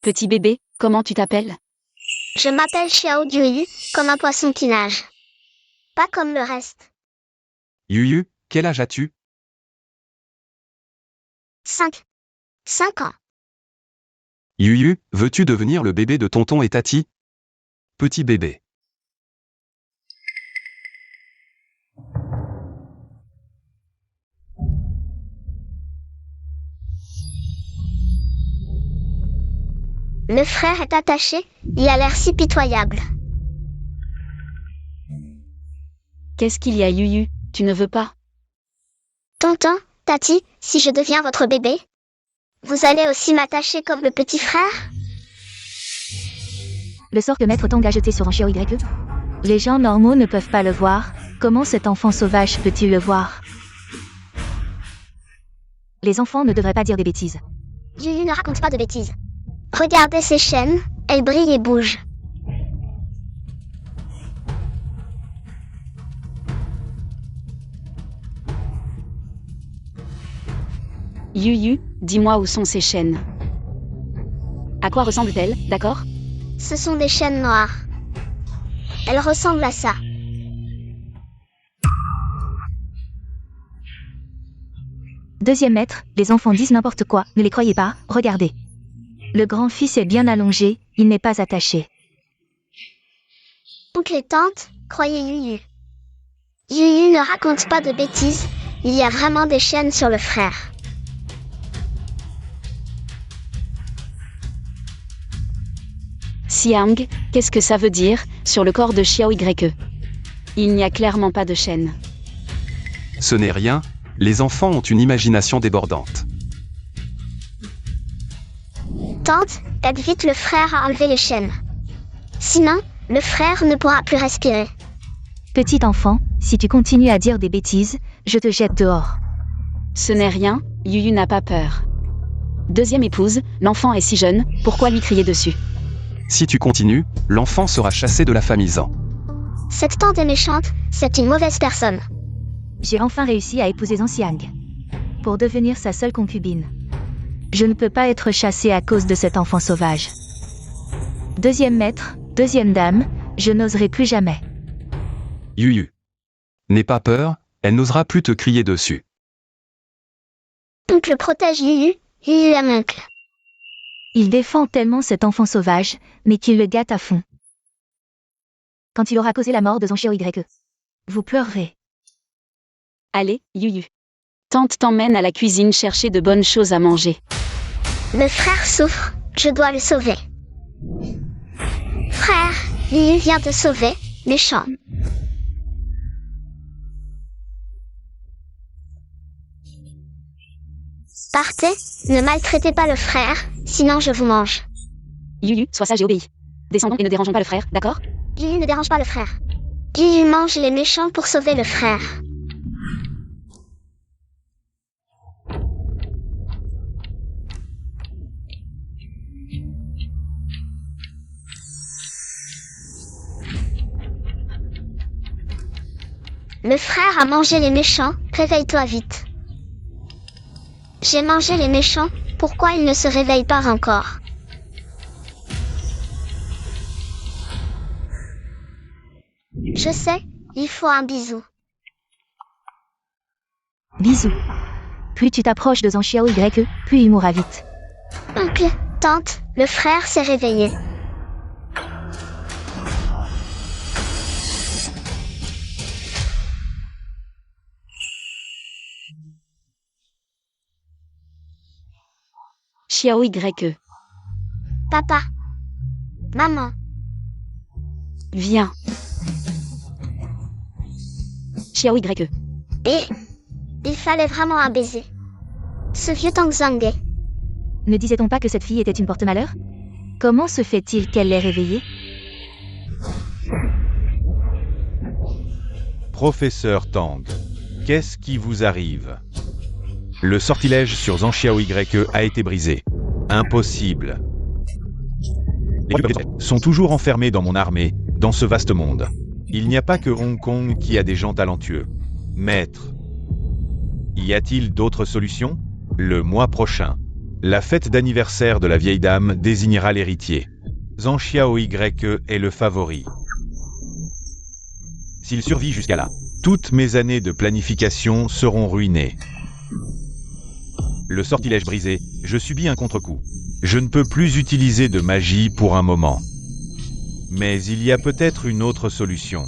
Petit bébé, comment tu t'appelles? Je m'appelle Xiao Yuyu, comme un poisson qui nage. Pas comme le reste. Yuyu, quel âge as-tu? 5. 5 ans. Yuyu, veux-tu devenir le bébé de tonton et tati? Petit bébé. Le frère est attaché, il a l'air si pitoyable. Qu'est-ce qu'il y a, Yuyu? Tu ne veux pas? Tonton, Tati, si je deviens votre bébé, vous allez aussi m'attacher comme le petit frère? Le sort que Maître Tang a jeté sur Xiao YE. Les gens normaux ne peuvent pas le voir, comment cet enfant sauvage peut-il le voir? Les enfants ne devraient pas dire des bêtises. Yuyu ne raconte pas de bêtises. Regardez ces chaînes, elles brillent et bougent. Yuyu, dis-moi où sont ces chaînes. À quoi ressemblent-elles, d'accord? Ce sont des chaînes noires. Elles ressemblent à ça. Deuxième maître, les enfants disent n'importe quoi, ne les croyez pas, regardez. Le grand-fils est bien allongé, il n'est pas attaché. Oncle et tante, croyez Yuyu. Yuyu ne raconte pas de bêtises, il y a vraiment des chaînes sur le frère. Siang, qu'est-ce que ça veut dire, sur le corps de Xiao YE? Il n'y a clairement pas de chaîne. Ce n'est rien, les enfants ont une imagination débordante. Tante, aide vite le frère à enlever les chaînes. Sinon, le frère ne pourra plus respirer. Petit enfant, si tu continues à dire des bêtises, je te jette dehors. Ce n'est rien, Yuyu n'a pas peur. Deuxième épouse, l'enfant est si jeune, pourquoi lui crier dessus? Si tu continues, l'enfant sera chassé de la famille Zan. Cette tante est méchante, c'est une mauvaise personne. J'ai enfin réussi à épouser Zhang Xiang. Pour devenir sa seule concubine. Je ne peux pas être chassée à cause de cet enfant sauvage. Deuxième maître, deuxième dame, je n'oserai plus jamais. Yuyu. N'aie pas peur, elle n'osera plus te crier dessus. Oncle protège Yuyu, Yuyu aime oncle. Il défend tellement cet enfant sauvage, mais qu'il le gâte à fond. Quand il aura causé la mort de Zhang Xiao YE. Vous pleurerez. Allez, Yuyu. Tante t'emmène à la cuisine chercher de bonnes choses à manger. Le frère souffre, je dois le sauver. Frère, Yuyu vient te sauver, méchant. Partez, ne maltraitez pas le frère, sinon je vous mange. Yuyu, sois sage et obéis. Descendons et ne dérangeons pas le frère, d'accord? Yuyu ne dérange pas le frère. Yuyu mange les méchants pour sauver le frère. Le frère a mangé les méchants, réveille-toi vite. J'ai mangé les méchants, pourquoi ils ne se réveillent pas encore? Je sais, il faut un bisou. Bisous. Plus tu t'approches de Zhang Xiao YE, plus il mourra vite. Oncle, tante, le frère s'est réveillé. Xiao YE. Papa. Maman. Viens. Xiao YE. Et il fallait vraiment un baiser. Ce vieux Tang Zhang. Ne disait-on pas que cette fille était une porte-malheur? Comment se fait-il qu'elle l'ait réveillée? Professeur Tang, qu'est-ce qui vous arrive? Le sortilège sur Zhang Xiao YE a été brisé. Impossible. Les sont toujours enfermés dans mon armée, dans ce vaste monde. Il n'y a pas que Hong Kong qui a des gens talentueux. Maître, y a-t-il d'autres solutions? Le mois prochain, La fête d'anniversaire de la vieille dame désignera l'héritier. Zhang Xiaoye est le favori. S'il survit jusqu'à là, toutes mes années de planification seront ruinées. Le sortilège brisé, je subis un contre-coup. Je ne peux plus utiliser de magie pour un moment. Mais il y a peut-être une autre solution.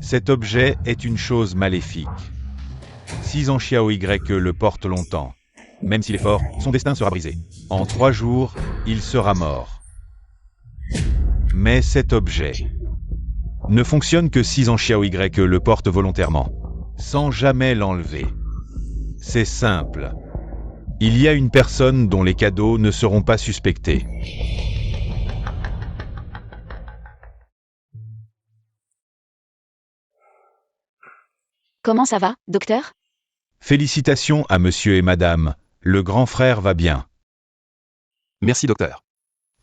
Cet objet est une chose maléfique. Si Zhang Xiaoye le porte longtemps, même s'il est fort, son destin sera brisé. En 3 jours, il sera mort. Mais cet objet ne fonctionne que si Zhang Xiaoye le porte volontairement, sans jamais l'enlever. C'est simple. Il y a une personne dont les cadeaux ne seront pas suspectés. Comment ça va, docteur? Félicitations à monsieur et madame, le grand frère va bien. Merci docteur.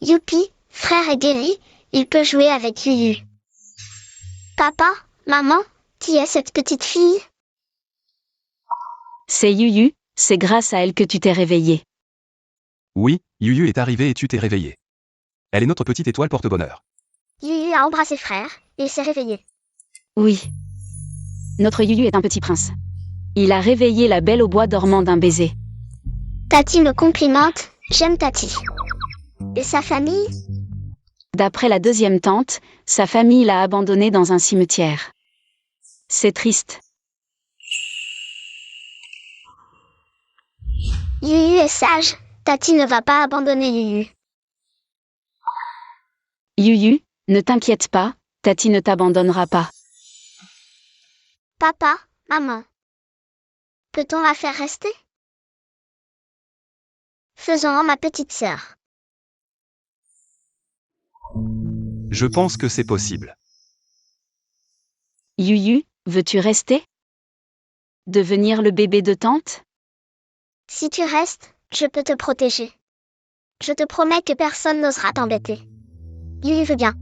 Youpi, frère est guéri, il peut jouer avec Yuyu. Papa, maman, qui est cette petite fille? C'est Yuyu, c'est grâce à elle que tu t'es réveillé. Oui, Yuyu est arrivée et tu t'es réveillé. Elle est notre petite étoile porte-bonheur. Yuyu a embrassé frère, et s'est réveillé. Oui. Notre Yuyu est un petit prince. Il a réveillé la belle au bois dormant d'un baiser. Tati me complimente, j'aime Tati. Et sa famille? D'après la deuxième tante, sa famille l'a abandonné dans un cimetière. C'est triste. Yuyu est sage, Tati ne va pas abandonner Yuyu. Yuyu, ne t'inquiète pas, Tati ne t'abandonnera pas. Papa, maman. Peut-on la faire rester? Faisons-en ma petite sœur. Je pense que c'est possible. Yuyu, veux-tu rester? Devenir le bébé de tante? Si tu restes, je peux te protéger. Je te promets que personne n'osera t'embêter. Yuyu veut bien.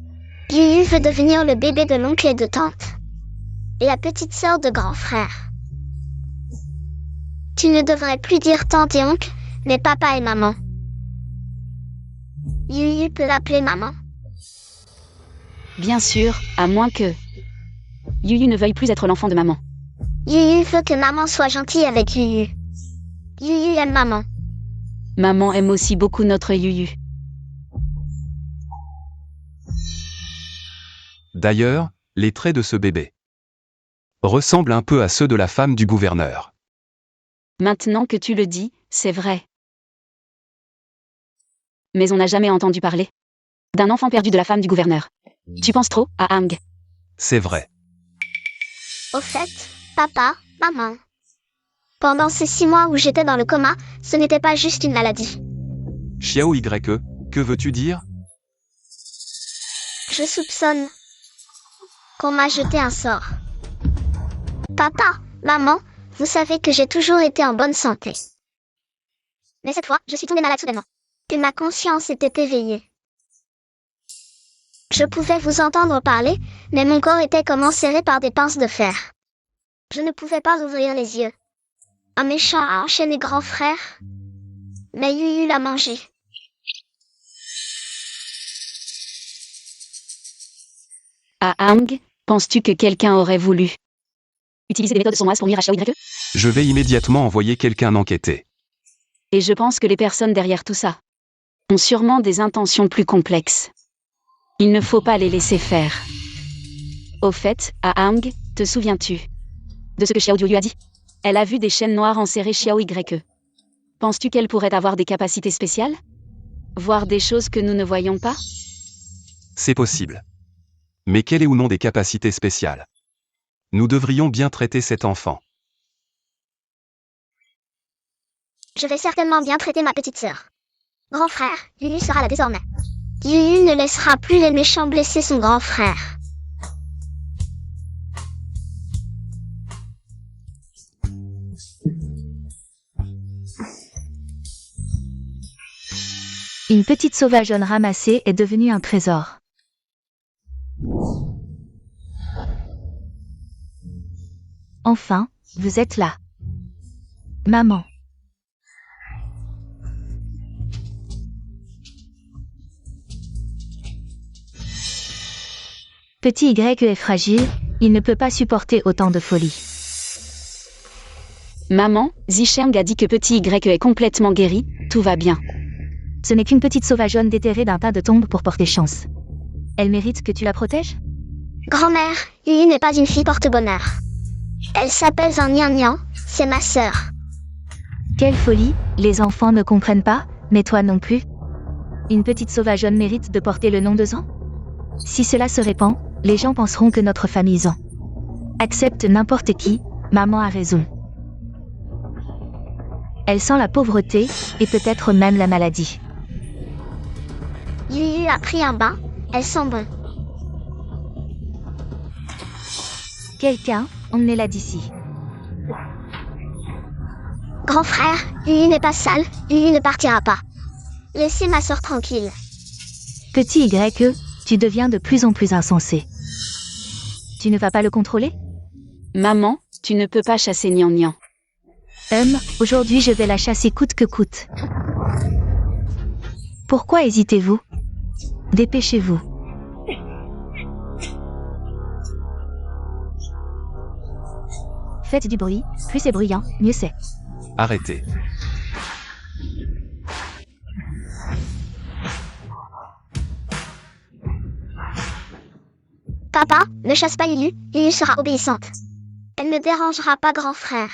Yuyu veut devenir le bébé de l'oncle et de tante. Et la petite sœur de grand frère. Tu ne devrais plus dire tante et oncle, mais papa et maman. Yuyu peut l'appeler maman. Bien sûr, à moins que Yuyu ne veuille plus être l'enfant de maman. Yuyu veut que maman soit gentille avec Yuyu. Yuyu aime maman. Maman aime aussi beaucoup notre Yuyu. D'ailleurs, les traits de ce bébé ressemblent un peu à ceux de la femme du gouverneur. Maintenant que tu le dis, c'est vrai. Mais on n'a jamais entendu parler d'un enfant perdu de la femme du gouverneur. Tu penses trop à Hang. C'est vrai. Au fait, papa, maman. Pendant ces 6 mois où j'étais dans le coma, ce n'était pas juste une maladie. Xiaoye, que veux-tu dire? Je soupçonne qu'on m'a jeté un sort. Papa, maman, vous savez que j'ai toujours été en bonne santé. Mais cette fois, je suis tombée malade soudainement. Et ma conscience était éveillée. Je pouvais vous entendre parler, mais mon corps était comme enserré par des pinces de fer. Je ne pouvais pas ouvrir les yeux. Un méchant a enchaîné grand frère, mais Yuyu l'a mangé. À Hang, penses-tu que quelqu'un aurait voulu utiliser des méthodes sournoises pour nuire à Xiaoye? Je vais immédiatement envoyer quelqu'un enquêter. Et je pense que les personnes derrière tout ça ont sûrement des intentions plus complexes. Il ne faut pas les laisser faire. Au fait, à Hang, te souviens-tu de ce que Xiao Yuyu a dit? Elle a vu des chaînes noires enserrer Xiaoye. Penses-tu qu'elle pourrait avoir des capacités spéciales? Voir des choses que nous ne voyons pas? C'est possible. Mais quelle est ou non des capacités spéciales? Nous devrions bien traiter cet enfant. Je vais certainement bien traiter ma petite sœur. Grand frère, Yuyu sera là désormais. Yuyu ne laissera plus les méchants blesser son grand frère. Une petite sauvageonne ramassée est devenue un trésor. Enfin, Vous êtes là. Maman. Petit Y est fragile, il ne peut pas supporter autant de folie. Maman, Zicheng a dit que petit Y est complètement guéri, tout va bien. Ce n'est qu'une petite sauvageonne déterrée d'un tas de tombes pour porter chance. Elle mérite que tu la protèges? Grand-mère, Yuyu n'est pas une fille porte-bonheur. Elle s'appelle Zhang Nian, c'est ma sœur. Quelle folie, les enfants ne comprennent pas, mais toi non plus. Une petite sauvageonne mérite de porter le nom de Zhang? Si cela se répand, les gens penseront que notre famille Zhang accepte n'importe qui, maman a raison. Elle sent la pauvreté, et peut-être même la maladie. Yuyu a pris un bain, elle sent bon. Quelqu'un, emmenez-la d'ici. Grand frère, Yuyu n'est pas sale, Yuyu ne partira pas. Laissez ma sœur tranquille. Petit Y, tu deviens de plus en plus insensé. Tu ne vas pas le contrôler? Maman, tu ne peux pas chasser Nian Nian. Aujourd'hui je vais la chasser coûte que coûte. Pourquoi hésitez-vous? Dépêchez-vous. Faites du bruit, plus c'est bruyant, mieux c'est. Arrêtez. Papa, ne chasse pas Yuyu, Yuyu sera obéissante. Elle ne dérangera pas grand frère.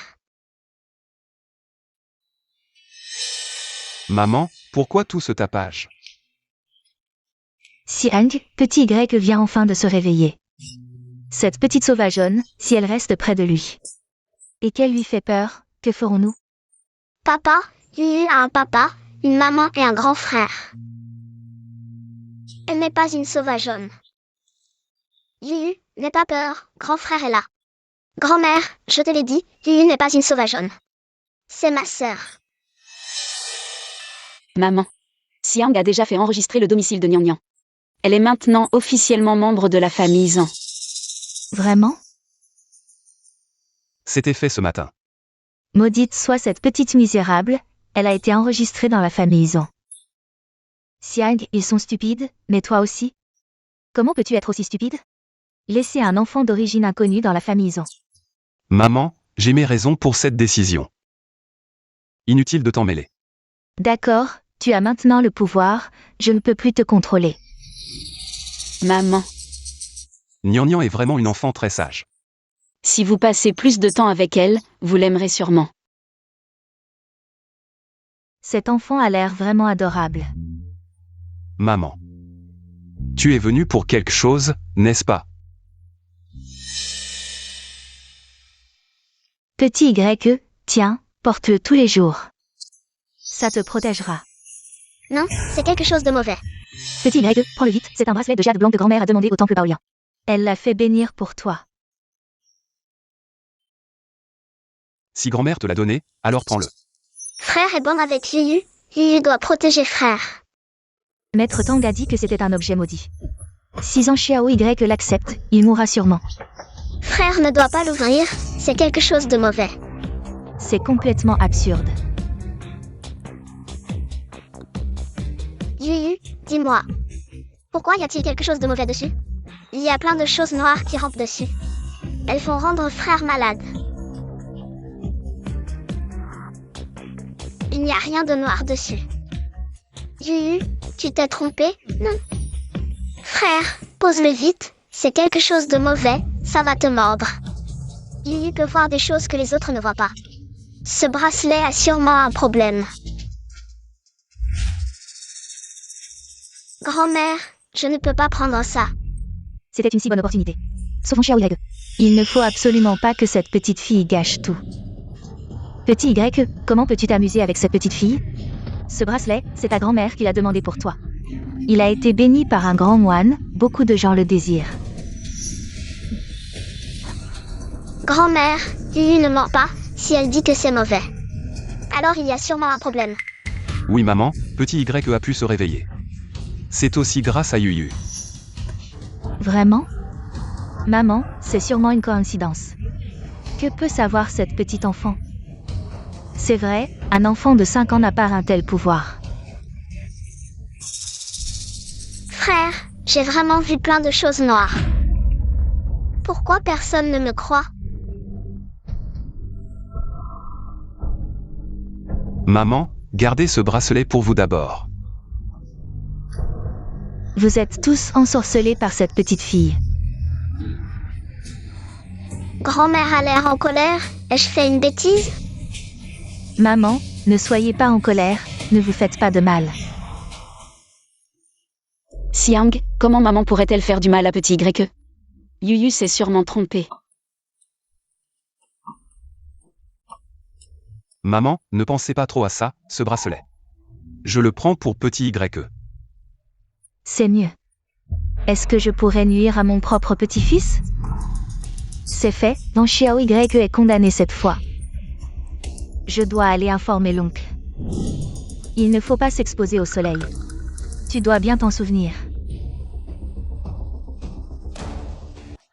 Maman, pourquoi tout ce tapage? Siang, petit Y vient enfin de se réveiller. Cette petite sauvageonne, si elle reste près de lui et qu'elle lui fait peur, que ferons-nous? Papa, Yuyu a un papa, une maman et un grand frère. Elle n'est pas une sauvageonne. Yuyu, n'aie pas peur, grand frère est là. Grand-mère, je te l'ai dit, Yuyu n'est pas une sauvageonne. C'est ma sœur. Maman. Siang a déjà fait enregistrer le domicile de Nian Nian. Elle est maintenant officiellement membre de la famille Zhang. Vraiment? C'était fait ce matin. Maudite soit cette petite misérable, elle a été enregistrée dans la famille Zhang. Siang, ils sont stupides, mais toi aussi? Comment peux-tu être aussi stupide? Laisser un enfant d'origine inconnue dans la famille Zhang. Maman, j'ai mes raisons pour cette décision. Inutile de t'en mêler. D'accord, tu as maintenant le pouvoir, je ne peux plus te contrôler. Maman. Nian Nian est vraiment une enfant très sage. Si vous passez plus de temps avec elle, vous l'aimerez sûrement. Cet enfant a l'air vraiment adorable. Maman. Tu es venue pour quelque chose, n'est-ce pas? Petit Y, tiens, porte-le tous les jours. Ça te protégera. Non, c'est quelque chose de mauvais. Petit Y, prends-le vite, c'est un bracelet de jade blanc que grand-mère a demandé au temple baoulien. Elle l'a fait bénir pour toi. Si grand-mère te l'a donné, alors prends-le. Frère est bon avec Yuyu, Yuyu doit protéger frère. Maître Tang a dit que c'était un objet maudit. Si Zhang Xiao Y l'accepte, il mourra sûrement. Frère ne doit pas l'ouvrir, c'est quelque chose de mauvais. C'est complètement absurde. Yuyu, dis-moi. Pourquoi y a-t-il quelque chose de mauvais dessus? Il y a plein de choses noires qui rampent dessus. Elles font rendre frère malade. Il n'y a rien de noir dessus. Yuyu, tu t'es trompé? Non. Frère, pose-le vite, c'est quelque chose de mauvais, ça va te mordre. Yuyu peut voir des choses que les autres ne voient pas. Ce bracelet a sûrement un problème. Grand-mère, je ne peux pas prendre ça. C'était une si bonne opportunité. Sauf Xiao Y. Il ne faut absolument pas que cette petite fille gâche tout. Petit Y, comment peux-tu t'amuser avec cette petite fille? Ce bracelet, c'est ta grand-mère qui l'a demandé pour toi. Il a été béni par un grand moine, beaucoup de gens le désirent. Grand-mère, Yuyu ne ment pas, si elle dit que c'est mauvais. Alors il y a sûrement un problème. Oui maman, petit Y a pu se réveiller. C'est aussi grâce à Yuyu. Vraiment? Maman, c'est sûrement une coïncidence. Que peut savoir cette petite enfant? C'est vrai, un enfant de 5 ans n'a pas un tel pouvoir. Frère, j'ai vraiment vu plein de choses noires. Pourquoi personne ne me croit? Maman, gardez ce bracelet pour vous d'abord. Vous êtes tous ensorcelés par cette petite fille. Grand-mère a l'air en colère. Ai-je fait une bêtise? Maman, ne soyez pas en colère, ne vous faites pas de mal. Xiang, comment maman pourrait-elle faire du mal à petit Y? Yuyu s'est sûrement trompé. Maman, ne pensez pas trop à ça, ce bracelet. Je le prends pour petit Y. C'est mieux. Est-ce que je pourrais nuire à mon propre petit-fils? C'est fait, Don Xiao Y est condamné cette fois. Je dois aller informer l'oncle. Il ne faut pas s'exposer au soleil. Tu dois bien t'en souvenir.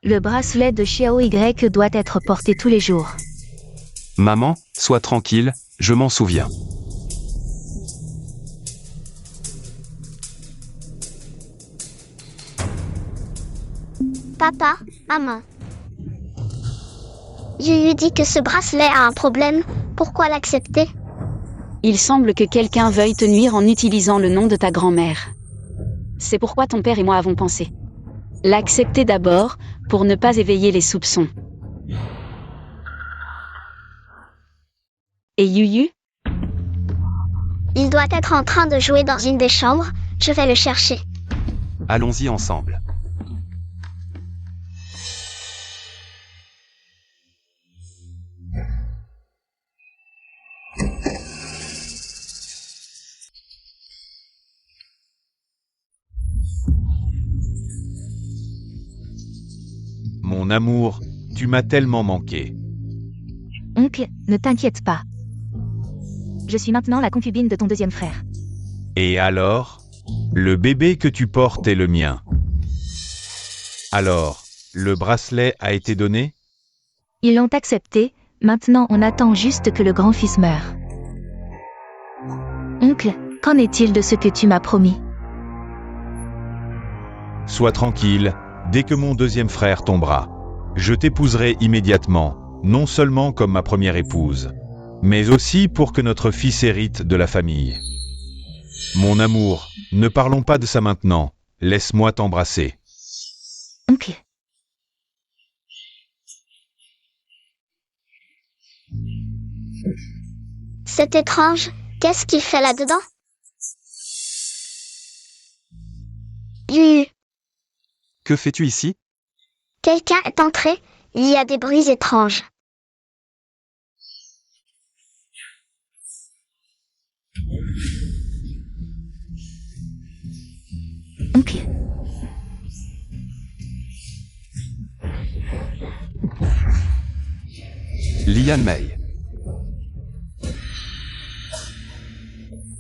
Le bracelet de Xiao Y doit être porté tous les jours. Maman, sois tranquille, je m'en souviens. Papa, maman. Yuyu dit que ce bracelet a un problème. Pourquoi l'accepter? Il semble que quelqu'un veuille te nuire en utilisant le nom de ta grand-mère. C'est pourquoi ton père et moi avons pensé. L'accepter d'abord, pour ne pas éveiller les soupçons. Et Yuyu? Il doit être en train de jouer dans une des chambres. Je vais le chercher. Allons-y ensemble. Mon amour, tu m'as tellement manqué. Oncle, ne t'inquiète pas. Je suis maintenant la concubine de ton deuxième frère. Et alors? Le bébé que tu portes est le mien. Alors, le bracelet a été donné? Ils l'ont accepté, maintenant on attend juste que le grand-fils meure. Oncle, qu'en est-il de ce que tu m'as promis? Sois tranquille, dès que mon deuxième frère tombera, je t'épouserai immédiatement, non seulement comme ma première épouse, mais aussi pour que notre fils hérite de la famille. Mon amour, ne parlons pas de ça maintenant, laisse-moi t'embrasser. Oncle. C'est étrange. Qu'est-ce qu'il fait là-dedans? Yuyu, Que fais-tu ici? quelqu'un est entré. Il y a des bruits étranges. Oncle. Lian Mei.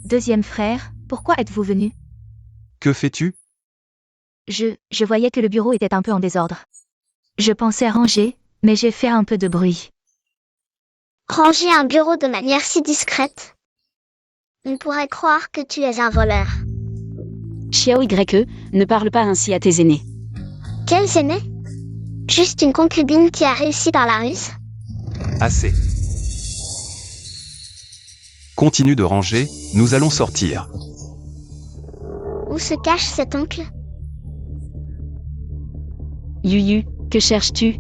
Deuxième frère, pourquoi êtes-vous venu? Que fais-tu? Je voyais que le bureau était un peu en désordre. Je pensais ranger, mais j'ai fait un peu de bruit. Ranger un bureau de manière si discrète. On pourrait croire que tu es un voleur. Xiao Y, ne parle pas ainsi à tes aînés. Quels aînés? Juste une concubine qui a réussi par la ruse? Assez. Continue de ranger, nous allons sortir. Où se cache cet oncle? Yuyu, que cherches-tu?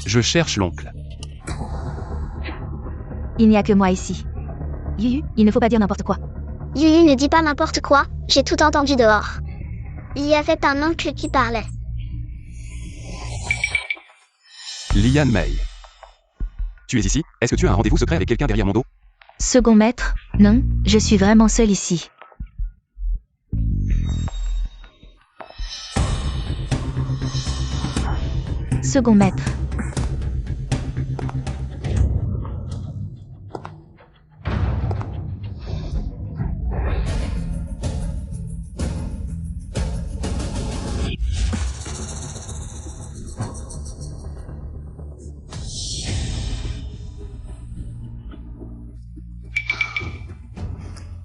Je cherche l'oncle. Il n'y a que moi ici. Yuyu, il ne faut pas dire n'importe quoi. Yuyu ne dit pas n'importe quoi, j'ai tout entendu dehors. Il y avait un oncle qui parlait. Lian Mei. Tu es ici? Est-ce que tu as un rendez-vous secret avec quelqu'un derrière mon dos? Second maître, non, je suis vraiment seul ici. Second maître.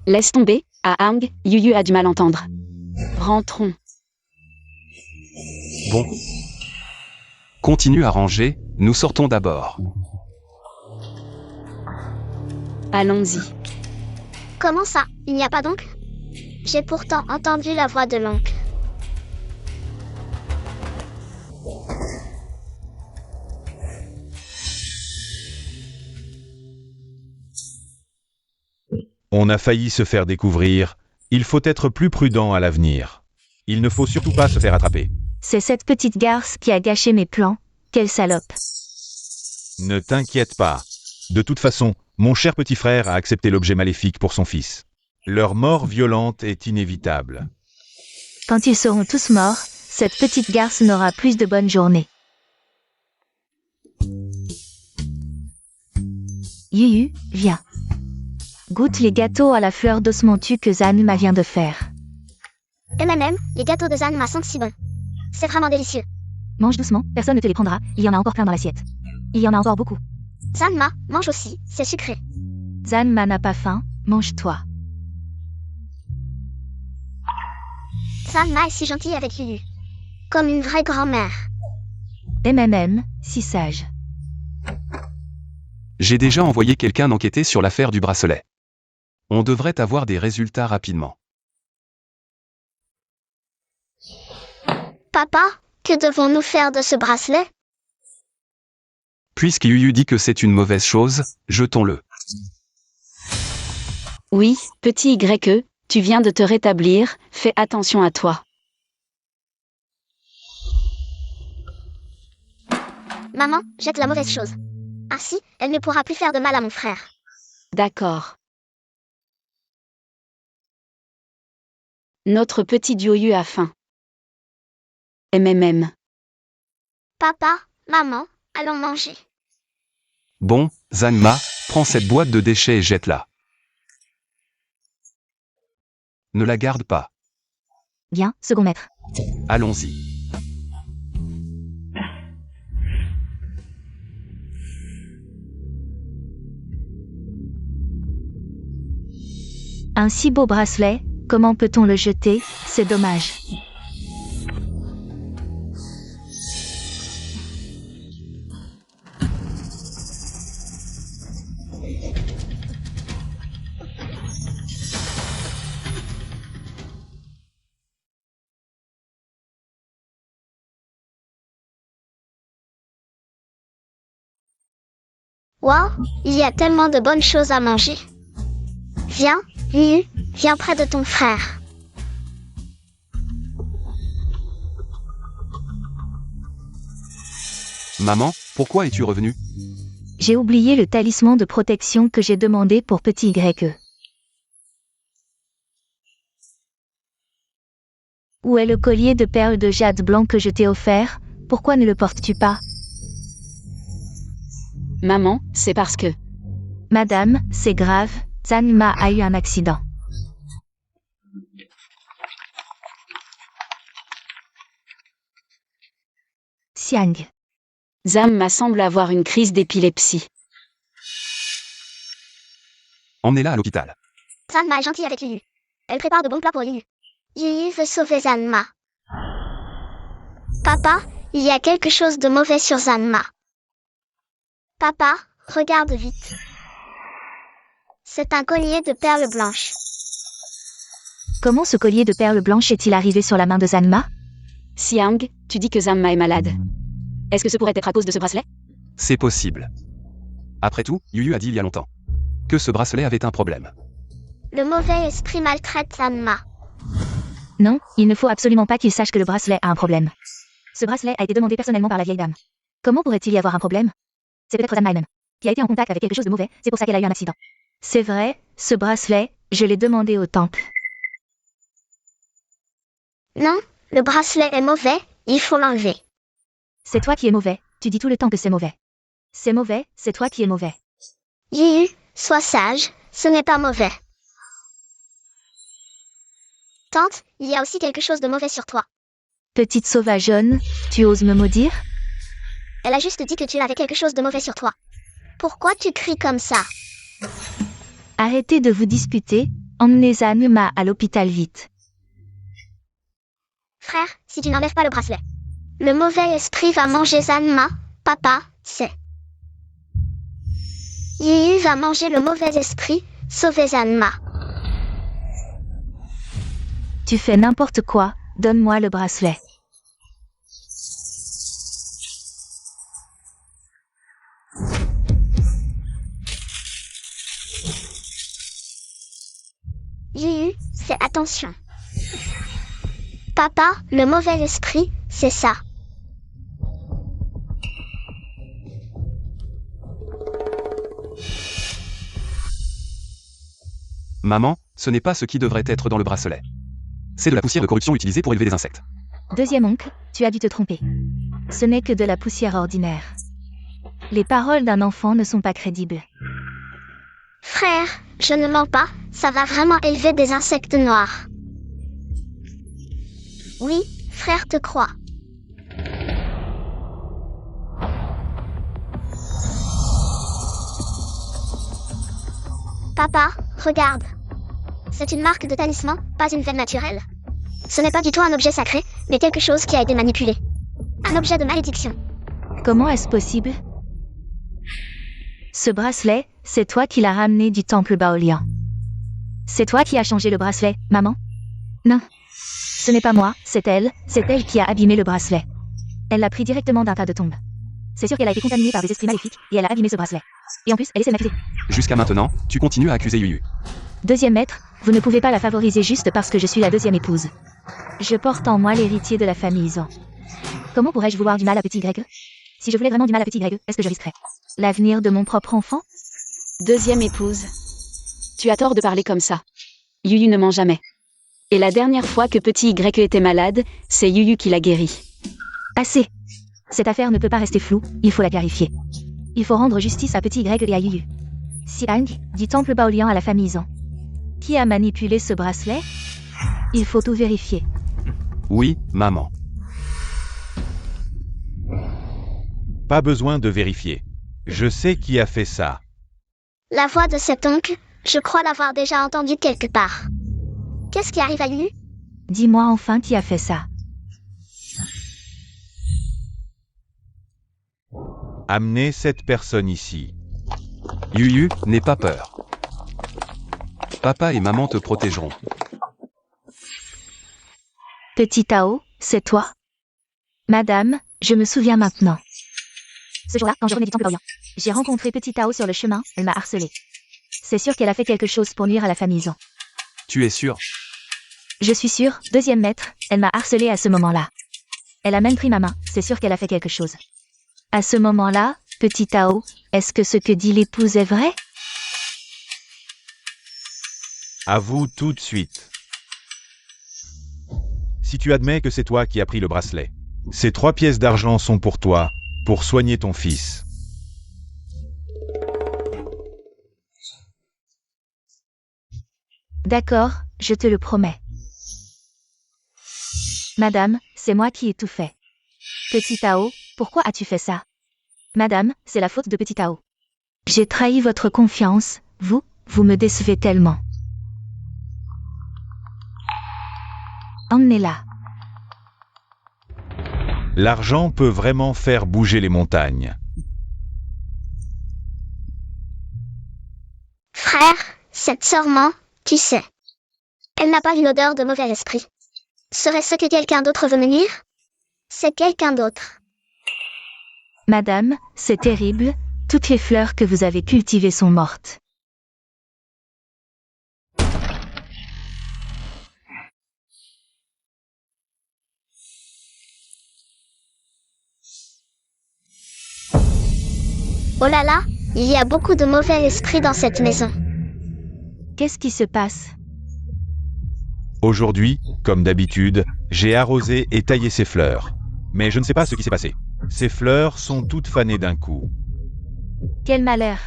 Laisse tomber, à Aang, Yuyu a du mal à entendre. Rentrons. Bon. Continue à ranger, nous sortons d'abord. Allons-y. Comment ça, il n'y a pas d'oncle? J'ai pourtant entendu la voix de l'oncle. On a failli se faire découvrir. Il faut être plus prudent à l'avenir. Il ne faut surtout pas se faire attraper. C'est cette petite garce qui a gâché mes plans. Quelle salope. Ne t'inquiète pas. De toute façon, mon cher petit frère a accepté l'objet maléfique pour son fils. Leur mort violente est inévitable. Quand ils seront tous morts, cette petite garce n'aura plus de bonnes journées. Yuyu, viens. Goûte les gâteaux à la fleur d'osmanthus que Zanma vient de faire. Les gâteaux de Zanma sentent si bon. C'est vraiment délicieux. Mange doucement, personne ne te les prendra, il y en a encore plein dans l'assiette. Il y en a encore beaucoup. Zanma, mange aussi, c'est sucré. Zanma n'a pas faim, mange-toi. Zanma est si gentille avec Yuyu. Comme une vraie grand-mère. Si sage. J'ai déjà envoyé quelqu'un enquêter sur l'affaire du bracelet. On devrait avoir des résultats rapidement. Papa, que devons-nous faire de ce bracelet? Puisque Yuyu dit que c'est une mauvaise chose, jetons-le. Oui, petit YE, tu viens de te rétablir, fais attention à toi. Maman, jette la mauvaise chose. Ainsi, elle ne pourra plus faire de mal à mon frère. D'accord. Notre petit Yuyu a faim. Papa, maman, allons manger. Bon, Zanma, prends cette boîte de déchets et jette-la. Ne la garde pas. Bien, second maître. Allons-y. Un si beau bracelet, comment peut-on le jeter? C'est dommage. Wow, il y a tellement de bonnes choses à manger. Viens, Yuyu, viens près de ton frère. Maman, pourquoi es-tu revenue? J'ai oublié le talisman de protection que j'ai demandé pour petit YE. Où est le collier de perles de jade blanc que je t'ai offert? Pourquoi ne le portes-tu pas? Maman, c'est parce que... Madame, c'est grave, Zanma a eu un accident. Xiang. Zanma semble avoir une crise d'épilepsie. Emmenez-la à l'hôpital. Zanma est gentille avec Yuyu. Elle prépare de bons plats pour Yuyu. Yuyu veut sauver Zanma. Papa, il y a quelque chose de mauvais sur Zanma. Papa, regarde vite. C'est un collier de perles blanches. Comment ce collier de perles blanches est-il arrivé sur la main de Zanma? Xiang, tu dis que Zanma est malade. Est-ce que ce pourrait être à cause de ce bracelet? C'est possible. Après tout, Yuyu a dit il y a longtemps que ce bracelet avait un problème. Le mauvais esprit maltraite Zanma. Non, il ne faut absolument pas qu'il sache que le bracelet a un problème. Ce bracelet a été demandé personnellement par la vieille dame. Comment pourrait-il y avoir un problème? C'est peut-être Zanma elle-même, qui a été en contact avec quelque chose de mauvais, c'est pour ça qu'elle a eu un accident. C'est vrai, ce bracelet, je l'ai demandé au temple. Non, le bracelet est mauvais, il faut l'enlever. C'est toi qui es mauvais, tu dis tout le temps que c'est mauvais. C'est mauvais, c'est toi qui es mauvais. Yuyu, sois sage, ce n'est pas mauvais. Tante, il y a aussi quelque chose de mauvais sur toi. Petite sauvageonne, tu oses me maudire? Elle a juste dit que tu avais quelque chose de mauvais sur toi. Pourquoi tu cries comme ça? Arrêtez de vous disputer, Emmenez Zanma à l'hôpital vite. Frère, si tu n'enlèves pas le bracelet, le mauvais esprit va manger Zanma. Papa, c'est... Yuyu va manger le mauvais esprit. Sauvez Zanma. Tu fais n'importe quoi, donne-moi le bracelet. Yuyu, fais attention. Papa, le mauvais esprit, c'est ça. Maman, ce n'est pas ce qui devrait être dans le bracelet. C'est de la poussière de corruption utilisée pour élever des insectes. Deuxième oncle, tu as dû te tromper. Ce n'est que de la poussière ordinaire. Les paroles d'un enfant ne sont pas crédibles. Frère, je ne mens pas, ça va vraiment élever des insectes noirs. Oui, frère te croit. Papa, regarde. C'est une marque de talisman, pas une veine naturelle. Ce n'est pas du tout un objet sacré, mais quelque chose qui a été manipulé. Un objet de malédiction. Comment est-ce possible? Ce bracelet, c'est toi qui l'as ramené du temple Baolian. C'est toi qui as changé le bracelet, maman? Non. Ce n'est pas moi, c'est elle qui a abîmé le bracelet. Elle l'a pris directement d'un tas de tombes. C'est sûr qu'elle a été contaminée par des esprits maléfiques, et elle a abîmé ce bracelet. Et en plus, elle essaie de m'accuser. Jusqu'à maintenant, tu continues à accuser Yuyu. Deuxième maître, vous ne pouvez pas la favoriser juste parce que je suis la deuxième épouse. Je porte en moi l'héritier de la famille Zan. Comment pourrais-je vouloir du mal à petit Y? Si je voulais vraiment du mal à petit Y, est-ce que je risquerais l'avenir de mon propre enfant? Deuxième épouse. Tu as tort de parler comme ça. Yuyu ne ment jamais. Et la dernière fois que petit Y était malade, c'est Yuyu qui l'a guéri. Assez. Cette affaire ne peut pas rester floue, il faut la clarifier. Il faut rendre justice à petit Y et à Yuyu. Siang, dit temple Baolian à la famille Zan. Qui a manipulé ce bracelet? Il faut tout vérifier. Oui, maman. Pas besoin de vérifier. Je sais qui a fait ça. La voix de cet oncle, je crois l'avoir déjà entendue quelque part. Qu'est-ce qui arrive à Yuyu? Dis-moi enfin qui a fait ça. Amenez cette personne ici. Yuyu, n'aie pas peur. Papa et maman te protégeront. Petit Tao, c'est toi? Madame, je me souviens maintenant. Ce jour-là, quand je revenais du temple Baolian, j'ai rencontré Petit Tao sur le chemin, elle m'a harcelé. C'est sûr qu'elle a fait quelque chose pour nuire à la famille Zan. Tu es sûr? Je suis sûre, deuxième maître, elle m'a harcelé à ce moment-là. Elle a même pris ma main, c'est sûr qu'elle a fait quelque chose. À ce moment-là, Petit Tao, est-ce que ce que dit l'épouse est vrai? Avoue tout de suite. Si tu admets que c'est toi qui as pris le bracelet, ces 3 pièces d'argent sont pour toi, pour soigner ton fils. D'accord, je te le promets. Madame, c'est moi qui ai tout fait. Petit Tao, pourquoi as-tu fait ça? Madame, c'est la faute de Petit Tao. J'ai trahi votre confiance, vous me décevez tellement. Emmenez-la. L'argent peut vraiment faire bouger les montagnes. Frère, cette sœur-ment, tu sais. Elle n'a pas une odeur de mauvais esprit. Serait-ce que quelqu'un d'autre veut me nuire? C'est quelqu'un d'autre. Madame, c'est terrible, toutes les fleurs que vous avez cultivées sont mortes. Oh là là, il y a beaucoup de mauvais esprits dans cette maison. Qu'est-ce qui se passe? Aujourd'hui, comme d'habitude, j'ai arrosé et taillé ces fleurs. Mais je ne sais pas ce qui s'est passé. Ces fleurs sont toutes fanées d'un coup. Quel malheur!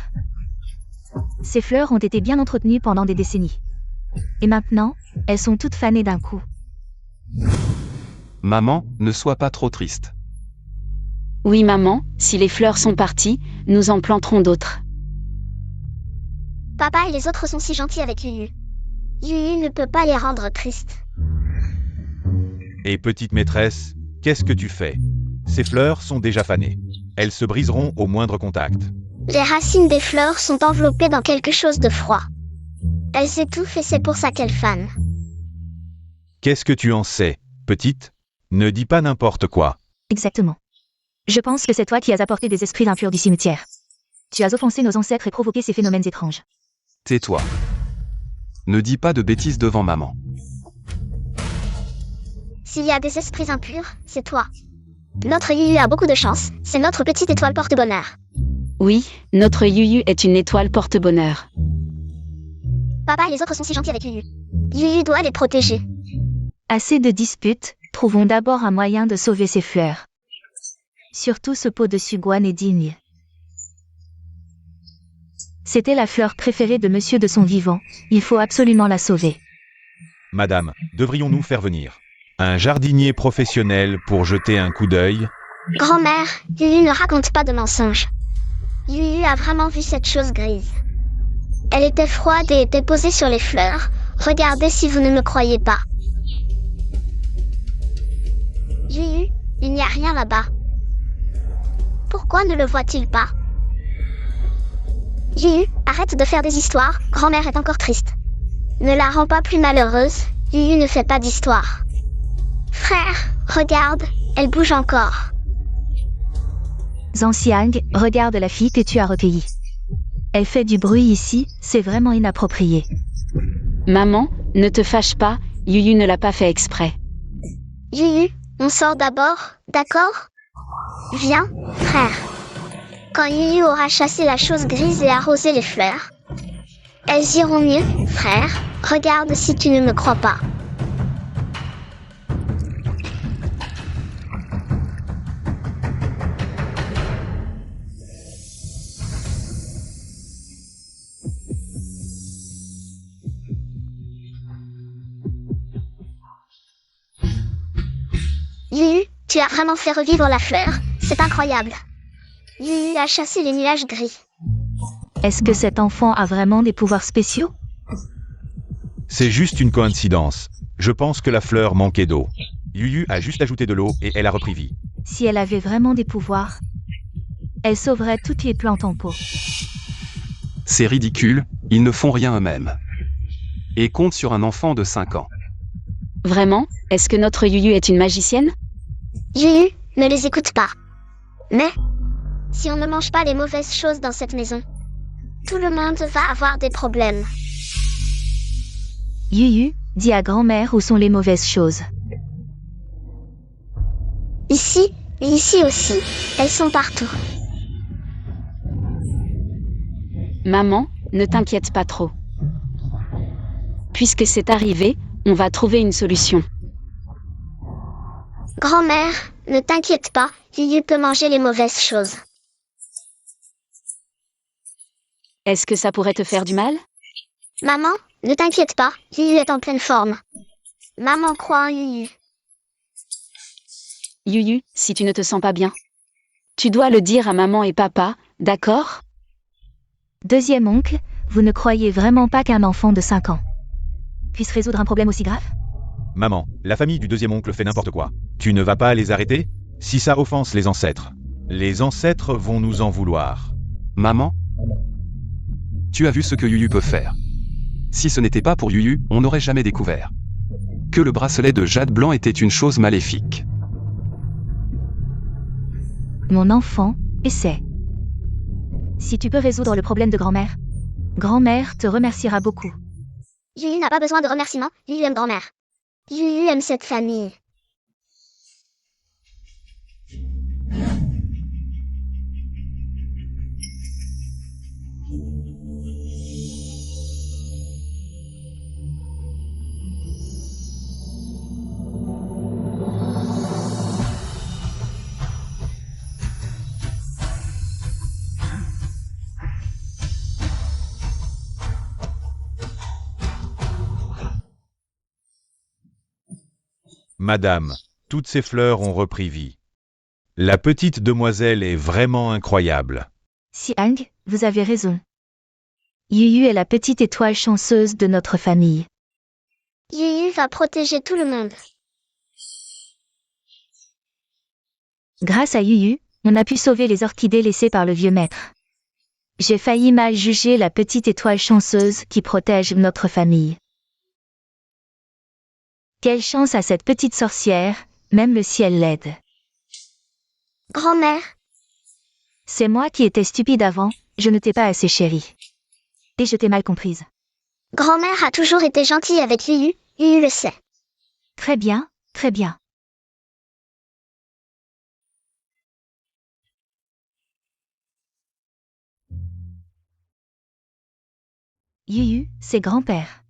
Ces fleurs ont été bien entretenues pendant des décennies. Et maintenant, elles sont toutes fanées d'un coup. Maman, ne sois pas trop triste. Oui maman, si les fleurs sont parties, nous en planterons d'autres. Papa et les autres sont si gentils avec Yuyu. Yuyu ne peut pas les rendre tristes. Et petite maîtresse, qu'est-ce que tu fais? Ces fleurs sont déjà fanées. Elles se briseront au moindre contact. Les racines des fleurs sont enveloppées dans quelque chose de froid. Elles s'étouffent et c'est pour ça qu'elles fanent. Qu'est-ce que tu en sais, petite? Ne dis pas n'importe quoi. Exactement. Je pense que c'est toi qui as apporté des esprits impurs du cimetière. Tu as offensé nos ancêtres et provoqué ces phénomènes étranges. Tais-toi. Ne dis pas de bêtises devant maman. S'il y a des esprits impurs, c'est toi. Notre Yuyu a beaucoup de chance, c'est notre petite étoile porte-bonheur. Oui, notre Yuyu est une étoile porte-bonheur. Papa et les autres sont si gentils avec Yuyu. Yuyu doit les protéger. Assez de disputes, trouvons d'abord un moyen de sauver ces fleurs. Surtout ce pot de suguan est digne. C'était la fleur préférée de monsieur de son vivant, il faut absolument la sauver. Madame, devrions-nous faire venir un jardinier professionnel pour jeter un coup d'œil? Grand-mère, Yuyu ne raconte pas de mensonges. Yuyu a vraiment vu cette chose grise. Elle était froide et était posée sur les fleurs. Regardez si vous ne me croyez pas. Yuyu, il n'y a rien là-bas. Pourquoi ne le voit-il pas? Yuyu, arrête de faire des histoires, grand-mère est encore triste. Ne la rends pas plus malheureuse, Yuyu ne fait pas d'histoire. Frère, regarde, elle bouge encore. Zhanxiang, regarde la fille que tu as recueillie. Elle fait du bruit ici, c'est vraiment inapproprié. Maman, ne te fâche pas, Yuyu ne l'a pas fait exprès. Yuyu, on sort d'abord, d'accord? Viens, frère. Quand Yuyu aura chassé la chose grise et arrosé les fleurs, elles iront mieux, frère. Regarde si tu ne me crois pas. Yuyu, tu as vraiment fait revivre la fleur, c'est incroyable. Yuyu a chassé les nuages gris. Est-ce que cet enfant a vraiment des pouvoirs spéciaux? C'est juste une coïncidence. Je pense que la fleur manquait d'eau. Yuyu a juste ajouté de l'eau et elle a repris vie. Si elle avait vraiment des pouvoirs, elle sauverait toutes les plantes en pot. C'est ridicule, ils ne font rien eux-mêmes. Et compte sur un enfant de 5 ans. Vraiment, est-ce que notre Yuyu est une magicienne? Yuyu, ne les écoute pas. Mais, si on ne mange pas les mauvaises choses dans cette maison, tout le monde va avoir des problèmes. Yuyu, dis à grand-mère où sont les mauvaises choses. Ici, et ici aussi, elles sont partout. Maman, ne t'inquiète pas trop. Puisque c'est arrivé, on va trouver une solution. Grand-mère, ne t'inquiète pas, Yuyu peut manger les mauvaises choses. Est-ce que ça pourrait te faire du mal? Maman, ne t'inquiète pas, Yuyu est en pleine forme. Maman croit en Yuyu. Yuyu, si tu ne te sens pas bien, tu dois le dire à maman et papa, d'accord? Deuxième oncle, vous ne croyez vraiment pas qu'un enfant de 5 ans puisse résoudre un problème aussi grave? Maman, la famille du deuxième oncle fait n'importe quoi. Tu ne vas pas les arrêter? Si ça offense les ancêtres vont nous en vouloir. Maman? Tu as vu ce que Yuyu peut faire. Si ce n'était pas pour Yuyu, on n'aurait jamais découvert que le bracelet de jade blanc était une chose maléfique. Mon enfant, essaie. Si tu peux résoudre le problème de grand-mère, grand-mère te remerciera beaucoup. Yuyu n'a pas besoin de remerciements, Yuyu aime grand-mère. Yuyu aime cette famille. Madame, toutes ces fleurs ont repris vie. La petite demoiselle est vraiment incroyable. Xiang, vous avez raison. Yuyu est la petite étoile chanceuse de notre famille. Yuyu va protéger tout le monde. Grâce à Yuyu, on a pu sauver les orchidées laissées par le vieux maître. J'ai failli mal juger la petite étoile chanceuse qui protège notre famille. Quelle chance à cette petite sorcière, même le ciel l'aide. Grand-mère, C'est moi qui étais stupide avant, je ne t'ai pas assez chérie. Et je t'ai mal comprise. grand-mère a toujours été gentille avec Yuyu, Yuyu le sait. Très bien, très bien. Yuyu, c'est grand-père.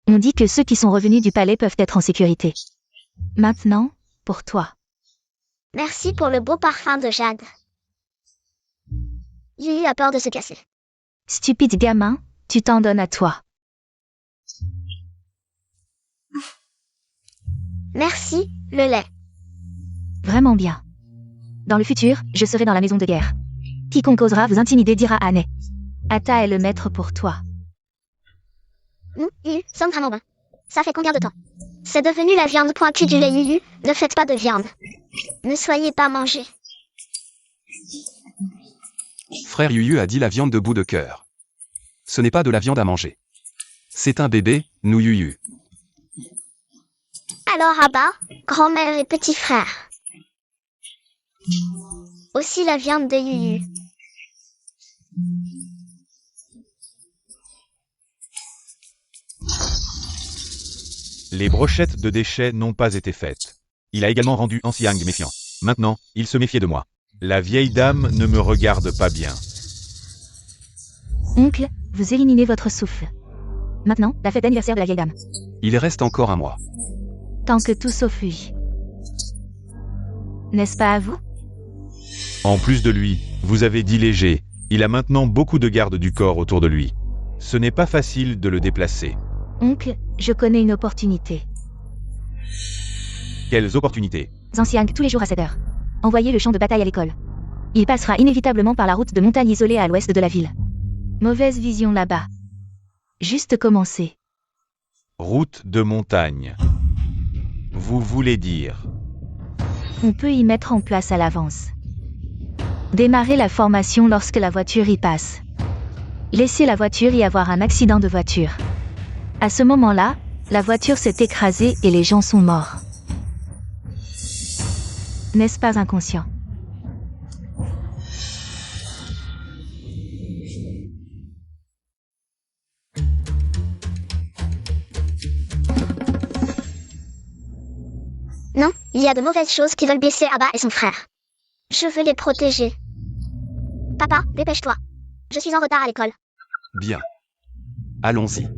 On dit que ceux qui sont revenus du palais peuvent être en sécurité. Maintenant, pour toi. Merci pour le beau parfum de Jade. Yuyu a peur de se casser. Stupide gamin, tu t'en donnes à toi. Merci, le lait. Vraiment bien. Dans le futur, je serai dans la maison de guerre. Quiconque osera vous intimider dira Anne. Ata est le maître pour toi. Nous, Yuyu, sommes vraiment bons. Ça fait combien de temps? C'est devenu la viande pointue du lait Yuyu, ne faites pas de viande. Ne soyez pas mangés. Frère Yuyu a dit la viande de bout de cœur. Ce n'est pas de la viande à manger. C'est un bébé, nous Yuyu. Alors Abba, grand-mère et petit frère. Aussi la viande de Yuyu. Les brochettes de déchets n'ont pas été faites. Il a également rendu Ansiang méfiant. Maintenant, il se méfiait de moi. La vieille dame ne me regarde pas bien. Oncle, vous éliminez votre souffle. Maintenant, la fête d'anniversaire de la vieille dame. Il reste encore un mois. Tant que tout sauf lui. N'est-ce pas à vous? En plus de lui, vous avez dit léger, il a maintenant beaucoup de gardes du corps autour de lui. Ce n'est pas facile de le déplacer. Oncle, je connais une opportunité. Quelles opportunités? Zanxiang tous les jours à 7 heures. Envoyez le champ de bataille à l'école. Il passera inévitablement par la route de montagne isolée à l'ouest de la ville. Mauvaise vision là-bas. Juste commencer. Route de montagne. Vous voulez dire? On peut y mettre en place à l'avance. Démarrer la formation lorsque la voiture y passe. Laisser la voiture y avoir un accident de voiture. À ce moment-là, la voiture s'est écrasée et les gens sont morts. N'est-ce pas inconscient? Non, il y a de mauvaises choses qui veulent blesser Abba et son frère. Je veux les protéger. Papa, dépêche-toi. Je suis en retard à l'école. Bien. Allons-y.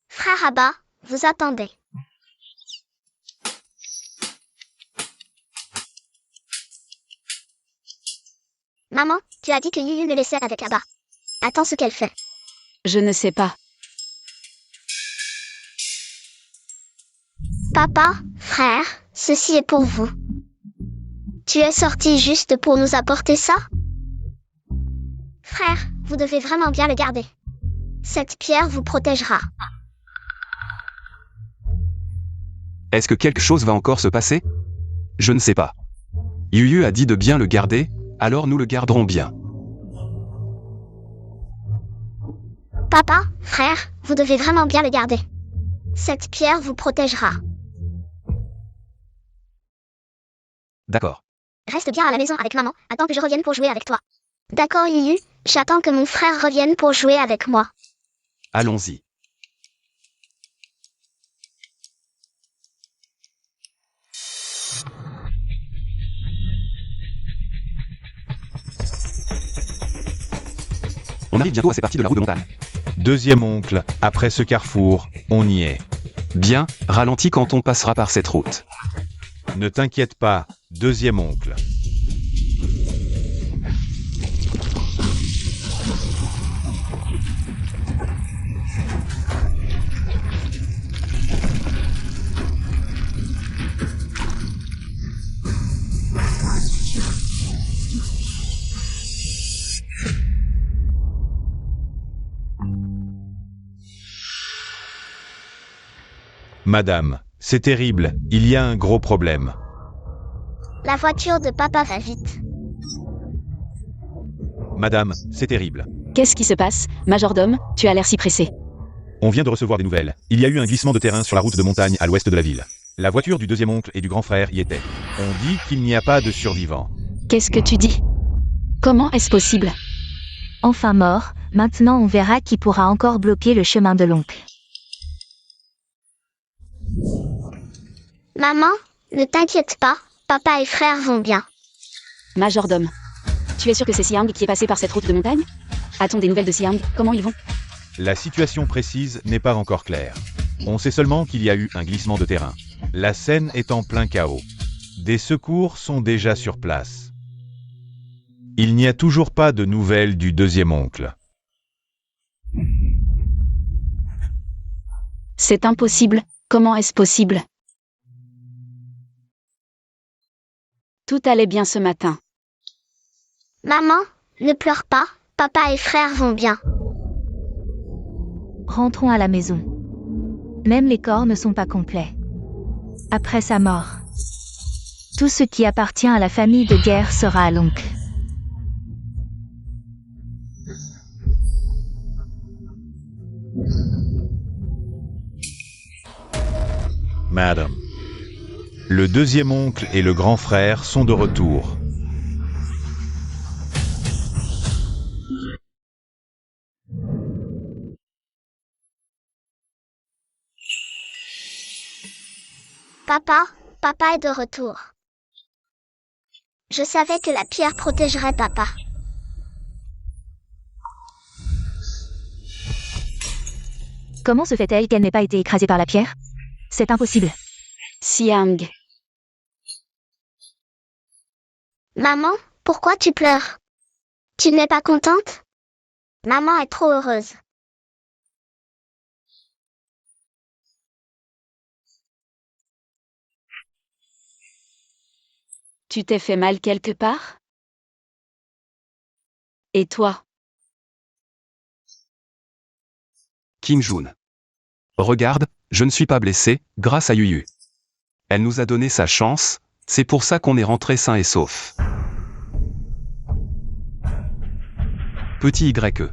Frère Abba, vous attendez. Maman, tu as dit que Yuyu me laissait avec Abba. Attends ce qu'elle fait. Je ne sais pas. Papa, frère, ceci est pour vous. Tu es sorti juste pour nous apporter ça? Frère, vous devez vraiment bien le garder. Cette pierre vous protégera. Est-ce que quelque chose va encore se passer? Je ne sais pas. Yuyu a dit de bien le garder, alors nous le garderons bien. Papa, frère, vous devez vraiment bien le garder. Cette pierre vous protégera. D'accord. Reste bien à la maison avec maman, attends que je revienne pour jouer avec toi. D'accord Yuyu, j'attends que mon frère revienne pour jouer avec moi. Allons-y. On arrive bientôt à ces parties de la route de montagne. Deuxième oncle, après ce carrefour, on y est. Bien, ralentis quand on passera par cette route. Ne t'inquiète pas, deuxième oncle. Madame, c'est terrible, il y a un gros problème. La voiture de papa va vite. Madame, c'est terrible. Qu'est-ce qui se passe, majordome? Tu as l'air si pressé. On vient de recevoir des nouvelles. Il y a eu un glissement de terrain sur la route de montagne à l'ouest de la ville. La voiture du deuxième oncle et du grand frère y était. On dit qu'il n'y a pas de survivants. Qu'est-ce que tu dis? Comment est-ce possible? Enfin mort, maintenant on verra qui pourra encore bloquer le chemin de l'oncle. Maman, ne t'inquiète pas, papa et frère vont bien. Majordome. Tu es sûr que c'est Siang qui est passé par cette route de montagne? A-t-on des nouvelles de Siang? Comment ils vont? La situation précise n'est pas encore claire. On sait seulement qu'il y a eu un glissement de terrain. La scène est en plein chaos. Des secours sont déjà sur place. Il n'y a toujours pas de nouvelles du deuxième oncle. C'est impossible. Comment est-ce possible? Tout allait bien ce matin. Maman, ne pleure pas, papa et frère vont bien. Rentrons à la maison. Même les corps ne sont pas complets. Après sa mort, tout ce qui appartient à la famille de guerre sera à l'oncle. Madame. Le deuxième oncle et le grand frère sont de retour. Papa est de retour. Je savais que la pierre protégerait papa. Comment se fait-elle qu'elle n'ait pas été écrasée par la pierre? C'est impossible. Siang. Maman, pourquoi tu pleures? Tu n'es pas contente? Maman est trop heureuse. Tu t'es fait mal quelque part? Et toi? Kim Jun. Regarde, je ne suis pas blessé, grâce à Yuyu. Elle nous a donné sa chance, c'est pour ça qu'on est rentré sain et sauf. Petit YE.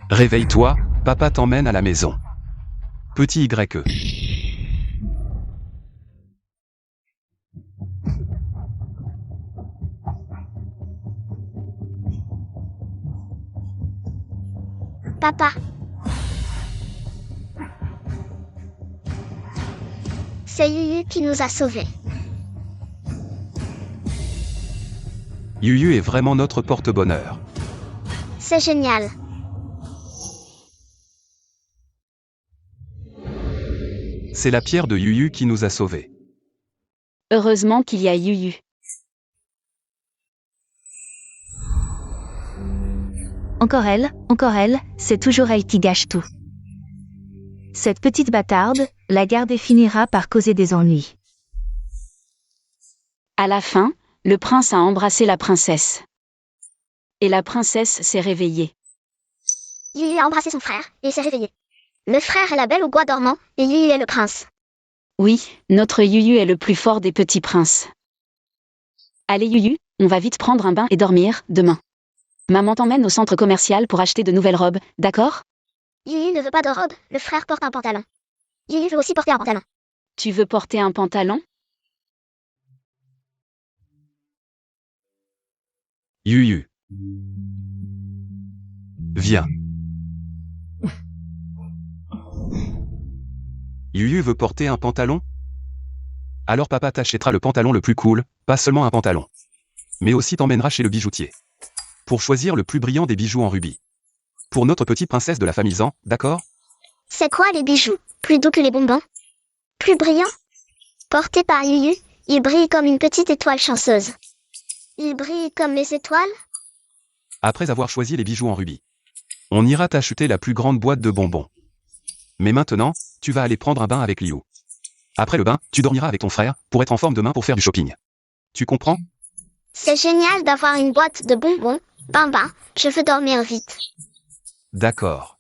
Réveille-toi, papa t'emmène à la maison. Petit YE. Papa. C'est Yuyu qui nous a sauvés. Yuyu est vraiment notre porte-bonheur. C'est génial. C'est la pierre de Yuyu qui nous a sauvés. Heureusement qu'il y a Yuyu. Encore elle, c'est toujours elle qui gâche tout. Cette petite bâtarde, la garder finira par causer des ennuis. À la fin, le prince a embrassé la princesse. Et la princesse s'est réveillée. Yuyu a embrassé son frère et s'est réveillé. Le frère est la belle au bois dormant et Yuyu est le prince. Oui, notre Yuyu est le plus fort des petits princes. Allez Yuyu, on va vite prendre un bain et dormir, demain. Maman t'emmène au centre commercial pour acheter de nouvelles robes, d'accord? Yuyu ne veut pas de robe, le frère porte un pantalon. Yuyu veut aussi porter un pantalon. Tu veux porter un pantalon? Yuyu. Viens. Yuyu veut porter un pantalon? Alors papa t'achètera le pantalon le plus cool, pas seulement un pantalon. Mais aussi t'emmènera chez le bijoutier. Pour choisir le plus brillant des bijoux en rubis. Pour notre petite princesse de la famille Zan, d'accord? C'est quoi les bijoux? Plus doux que les bonbons? Plus brillants? Portés par Yuyu, il brille comme une petite étoile chanceuse. Il brille comme les étoiles? Après avoir choisi les bijoux en rubis. On ira t'acheter la plus grande boîte de bonbons. Mais maintenant, tu vas aller prendre un bain avec Liu. Après le bain, tu dormiras avec ton frère, pour être en forme demain pour faire du shopping. Tu comprends? C'est génial d'avoir une boîte de bonbons. Bamba, je veux dormir vite. D'accord.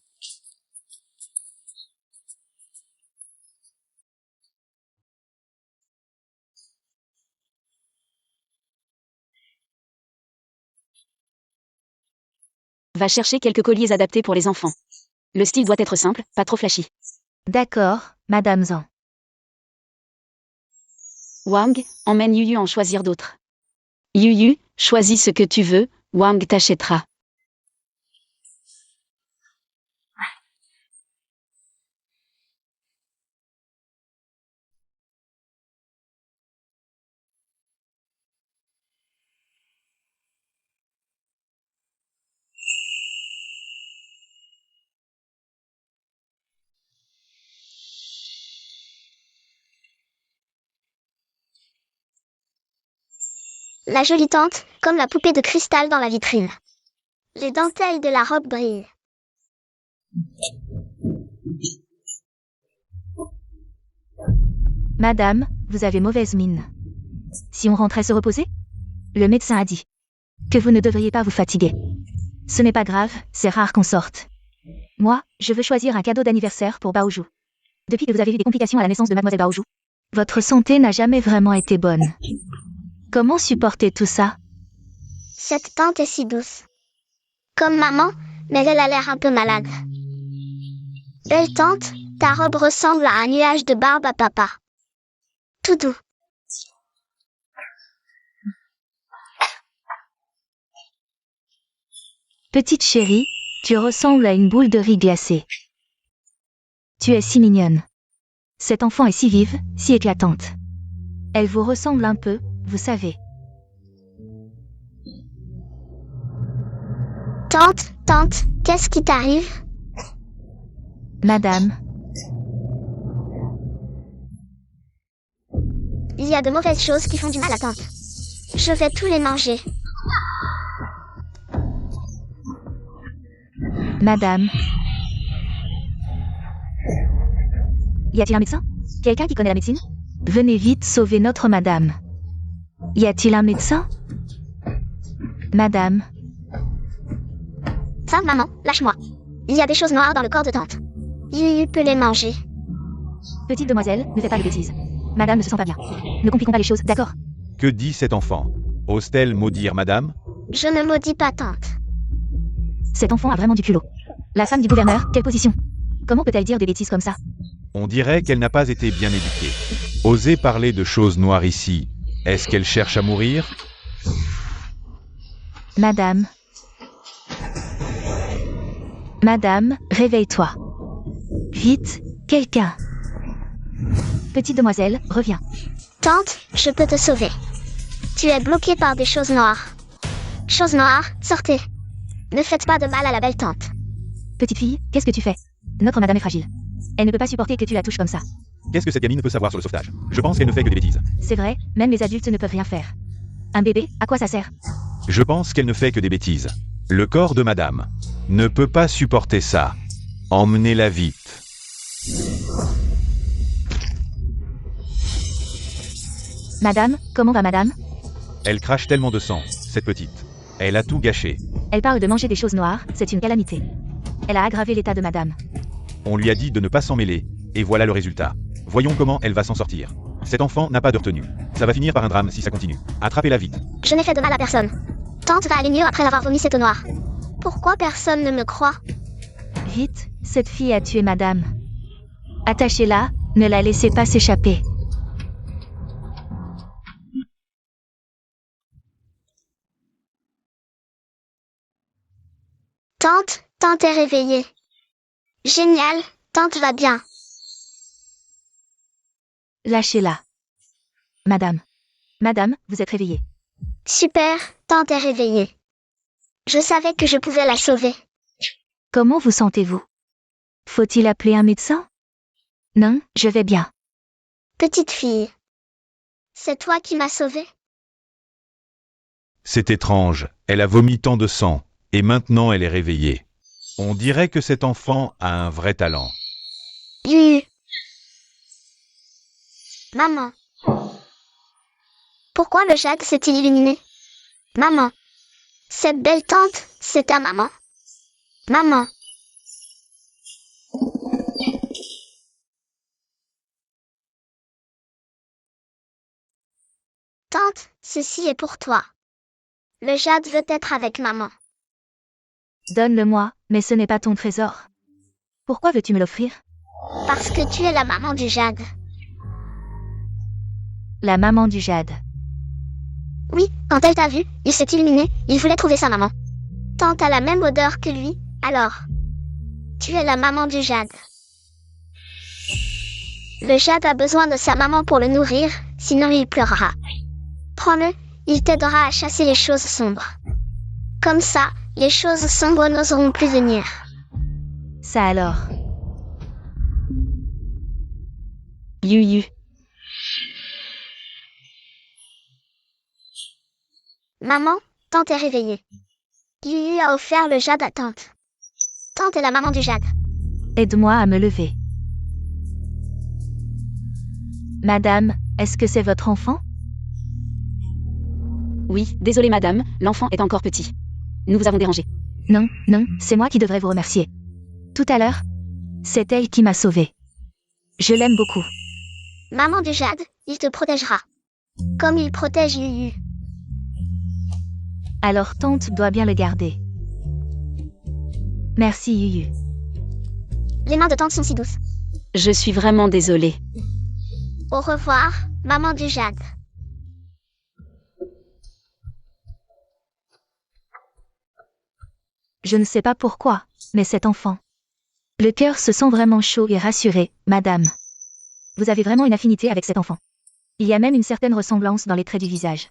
Va chercher quelques colliers adaptés pour les enfants. Le style doit être simple, pas trop flashy. D'accord, Madame Zhang. Wang, emmène Yuyu en choisir d'autres. Yuyu, choisis ce que tu veux, Wang t'achètera. La jolie tante, comme la poupée de cristal dans la vitrine. Les dentelles de la robe brillent. Madame, vous avez mauvaise mine. Si on rentrait se reposer? Le médecin a dit que vous ne devriez pas vous fatiguer. Ce n'est pas grave, c'est rare qu'on sorte. Moi, je veux choisir un cadeau d'anniversaire pour Baozhou. Depuis que vous avez eu des complications à la naissance de Mademoiselle Baozhou, votre santé n'a jamais vraiment été bonne. Comment supporter tout ça? Cette tante est si douce. Comme maman, mais elle a l'air un peu malade. Belle tante, ta robe ressemble à un nuage de barbe à papa. Tout doux. Petite chérie, tu ressembles à une boule de riz glacée. Tu es si mignonne. Cette enfant est si vive, si éclatante. Elle vous ressemble un peu, vous savez. Tante, qu'est-ce qui t'arrive? Madame, Il y a de mauvaises choses qui font du mal à tante. Je vais tous les manger. Madame. Y a-t-il un médecin? Quelqu'un qui connaît la médecine? Venez vite sauver notre madame. Y a-t-il un médecin? Madame. Ça, maman, lâche-moi. Il y a des choses noires dans le corps de tante. Yuyu peut les manger. Petite demoiselle, ne fais pas de bêtises. Madame ne se sent pas bien. Ne compliquons pas les choses, d'accord? Que dit cet enfant? Ose-t-elle maudire madame? Je ne maudis pas tante. Cet enfant a vraiment du culot. La femme du gouverneur, quelle position? Comment peut-elle dire des bêtises comme ça? On dirait qu'elle n'a pas été bien éduquée. Oser parler de choses noires ici. Est-ce qu'elle cherche à mourir? Madame. Madame, réveille-toi. Vite, quelqu'un. Petite demoiselle, reviens. Tante, je peux te sauver. Tu es bloquée par des choses noires. Choses noires, sortez. Ne faites pas de mal à la belle tante. Petite fille, qu'est-ce que tu fais? Notre madame est fragile. Elle ne peut pas supporter que tu la touches comme ça. Qu'est-ce que cette gamine peut savoir sur le sauvetage? Je pense qu'elle ne fait que des bêtises. C'est vrai, même les adultes ne peuvent rien faire. Un bébé, à quoi ça sert? Je pense qu'elle ne fait que des bêtises. Le corps de madame ne peut pas supporter ça. Emmenez-la vite. Madame, comment va madame? Elle crache tellement de sang, cette petite. Elle a tout gâché. Elle parle de manger des choses noires, c'est une calamité. Elle a aggravé l'état de madame. On lui a dit de ne pas s'en mêler, et voilà le résultat. Voyons comment elle va s'en sortir. Cet enfant n'a pas de retenue. Ça va finir par un drame si ça continue. Attrapez-la vite. Je n'ai fait de mal à personne. Tante va aller mieux après avoir vomi cette eau noire. Pourquoi personne ne me croit? Vite, cette fille a tué madame. Attachez-la, ne la laissez pas s'échapper. Tante est réveillée. Génial, tante va bien. Lâchez-la. Madame. Madame, vous êtes réveillée. Super, tante est réveillée. Je savais que je pouvais la sauver. Comment vous sentez-vous? Faut-il appeler un médecin? Non, je vais bien. Petite fille. C'est toi qui m'as sauvée? C'est étrange, elle a vomi tant de sang, et maintenant elle est réveillée. On dirait que cet enfant a un vrai talent. Yuyu. Maman. Pourquoi le jade s'est-il illuminé? Maman. Cette belle tante, c'est ta maman. Maman. Tante, ceci est pour toi. Le jade veut être avec maman. Donne-le-moi, mais ce n'est pas ton trésor. Pourquoi veux-tu me l'offrir? Parce que tu es la maman du jade. La maman du jade. Oui, quand elle t'a vu, il s'est illuminé, il voulait trouver sa maman. Tante a la même odeur que lui, alors. Tu es la maman du jade. Le jade a besoin de sa maman pour le nourrir, sinon il pleurera. Prends-le, il t'aidera à chasser les choses sombres. Comme ça, les choses sombres n'oseront plus venir. Ça alors. Yuyu. Maman, tante est réveillée. Yuyu a offert le jade à tante. Tante est la maman du jade. Aide-moi à me lever. Madame, est-ce que c'est votre enfant? Oui, désolée madame, l'enfant est encore petit. Nous vous avons dérangé. Non, non, c'est moi qui devrais vous remercier. Tout à l'heure, c'est elle qui m'a sauvée. Je l'aime beaucoup. Maman du jade, il te protégera. Comme il protège Yuyu. Alors tante doit bien le garder. Merci Yuyu. Les mains de tante sont si douces. Je suis vraiment désolée. Au revoir, maman du jade. Je ne sais pas pourquoi, mais cet enfant. Le cœur se sent vraiment chaud et rassuré, madame. Vous avez vraiment une affinité avec cet enfant. Il y a même une certaine ressemblance dans les traits du visage.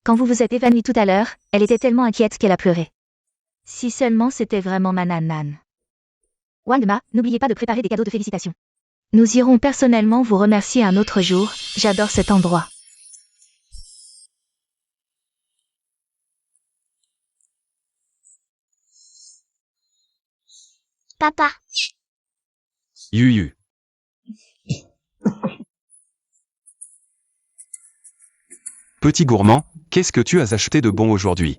Quand vous vous êtes évanouie tout à l'heure, elle était tellement inquiète qu'elle a pleuré. Si seulement c'était vraiment ma nanan. Wangma, n'oubliez pas de préparer des cadeaux de félicitations. Nous irons personnellement vous remercier un autre jour, j'adore cet endroit. Papa, Yuyu. Petit gourmand, qu'est-ce que tu as acheté de bon aujourd'hui?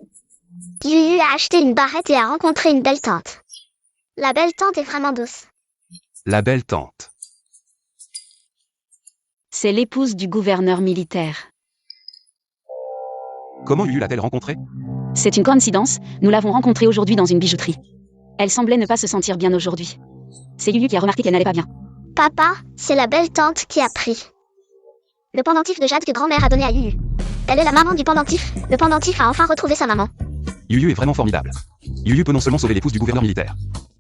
Yuyu a acheté une barrette et a rencontré une belle tante. La belle tante est vraiment douce. La belle tante. C'est l'épouse du gouverneur militaire. Comment Yuyu l'a-t-elle rencontrée? C'est une coïncidence, nous l'avons rencontrée aujourd'hui dans une bijouterie. Elle semblait ne pas se sentir bien aujourd'hui. C'est Yuyu qui a remarqué qu'elle n'allait pas bien. Papa, c'est la belle tante qui a pris le pendentif de jade que grand-mère a donné à Yuyu. Elle est la maman du pendentif. Le pendentif a enfin retrouvé sa maman. Yuyu est vraiment formidable. Yuyu peut non seulement sauver l'épouse du gouverneur militaire,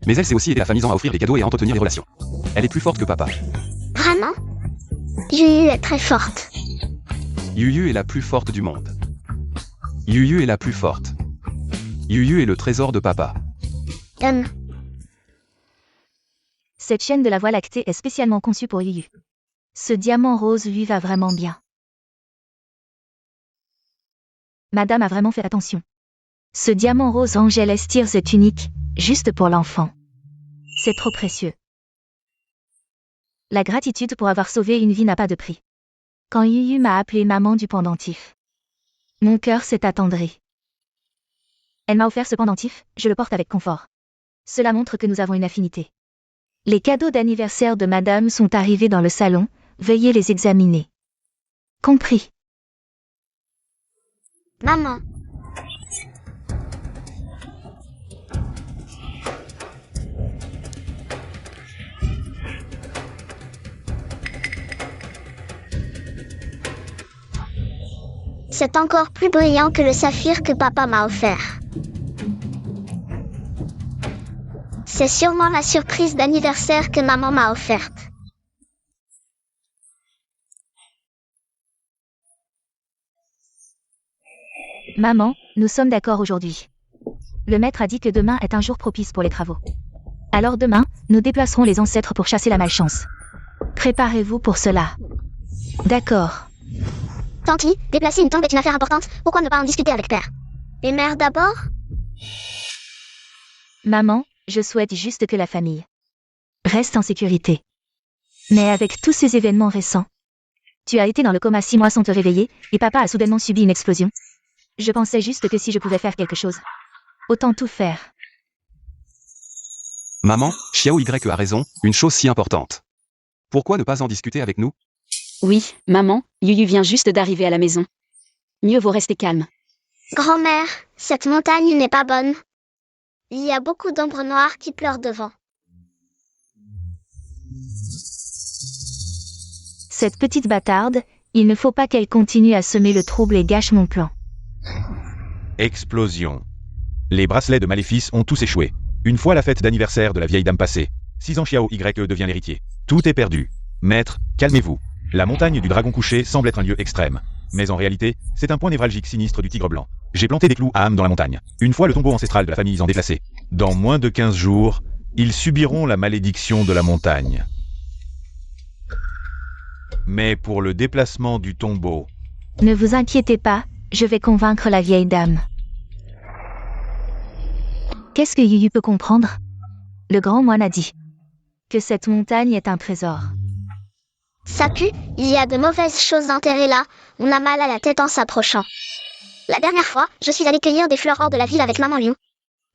mais elle sait aussi aider la famille à offrir des cadeaux et à entretenir les relations. Elle est plus forte que papa. Vraiment? Yuyu est très forte. Yuyu est la plus forte du monde. Yuyu est la plus forte. Yuyu est le trésor de papa. Cette chaîne de la Voie lactée est spécialement conçue pour Yuyu. Ce diamant rose lui va vraiment bien. Madame a vraiment fait attention. Ce diamant rose Angel Estiers est unique, juste pour l'enfant. C'est trop précieux. La gratitude pour avoir sauvé une vie n'a pas de prix. Quand Yuyu m'a appelé maman du pendentif, mon cœur s'est attendri. Elle m'a offert ce pendentif, je le porte avec confort. Cela montre que nous avons une affinité. Les cadeaux d'anniversaire de madame sont arrivés dans le salon, veuillez les examiner. Compris. Maman. C'est encore plus brillant que le saphir que papa m'a offert. C'est sûrement la surprise d'anniversaire que maman m'a offerte. Maman, nous sommes d'accord aujourd'hui. Le maître a dit que demain est un jour propice pour les travaux. Alors demain, nous déplacerons les ancêtres pour chasser la malchance. Préparez-vous pour cela. D'accord. Tanti, déplacer une tombe est une affaire importante, pourquoi ne pas en discuter avec père? Et mère d'abord? Maman, je souhaite juste que la famille reste en sécurité. Mais avec tous ces événements récents, tu as été dans le coma 6 mois sans te réveiller, et papa a soudainement subi une explosion. Je pensais juste que si je pouvais faire quelque chose, autant tout faire. Maman, Xiao Y a raison, une chose si importante. Pourquoi ne pas en discuter avec nous? Oui, maman, Yuyu vient juste d'arriver à la maison. Mieux vaut rester calme. Grand-mère, cette montagne n'est pas bonne. Il y a beaucoup d'ombres noires qui pleurent devant. Cette petite bâtarde, il ne faut pas qu'elle continue à semer le trouble et gâche mon plan. Explosion. Les bracelets de Maléfice ont tous échoué. Une fois la fête d'anniversaire de la vieille dame passée, 6 ans Xiao Y devient l'héritier. Tout est perdu. Maître, calmez-vous. La montagne du dragon couché semble être un lieu extrême. Mais en réalité, c'est un point névralgique sinistre du tigre blanc. J'ai planté des clous à âme dans la montagne. Une fois le tombeau ancestral de la famille en déplacé. Dans moins de 15 jours, ils subiront la malédiction de la montagne. Mais pour le déplacement du tombeau... Ne vous inquiétez pas, je vais convaincre la vieille dame. Qu'est-ce que Yuyu peut comprendre? Le grand moine a dit que cette montagne est un trésor. Ça pue, il y a de mauvaises choses enterrées là, on a mal à la tête en s'approchant. La dernière fois, je suis allée cueillir des fleurs hors de la ville avec maman Liu.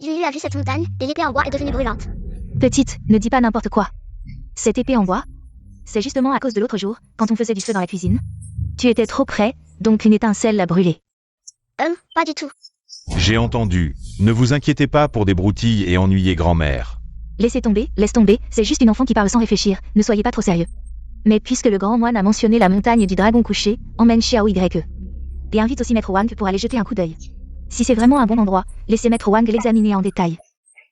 Yuyu a vu cette montagne, et l'épée en bois est devenue brûlante. Petite, ne dis pas n'importe quoi. Cette épée en bois, c'est justement à cause de l'autre jour, quand on faisait du feu dans la cuisine. Tu étais trop près, donc une étincelle l'a brûlé. Pas du tout. J'ai entendu. Ne vous inquiétez pas pour des broutilles et ennuyer grand-mère. Laissez tomber, laisse tomber, c'est juste une enfant qui parle sans réfléchir, ne soyez pas trop sérieux. Mais puisque le grand moine a mentionné la montagne du dragon couché, emmène Xiao Y. Et invite aussi Maître Wang pour aller jeter un coup d'œil. Si c'est vraiment un bon endroit, laissez Maître Wang l'examiner en détail.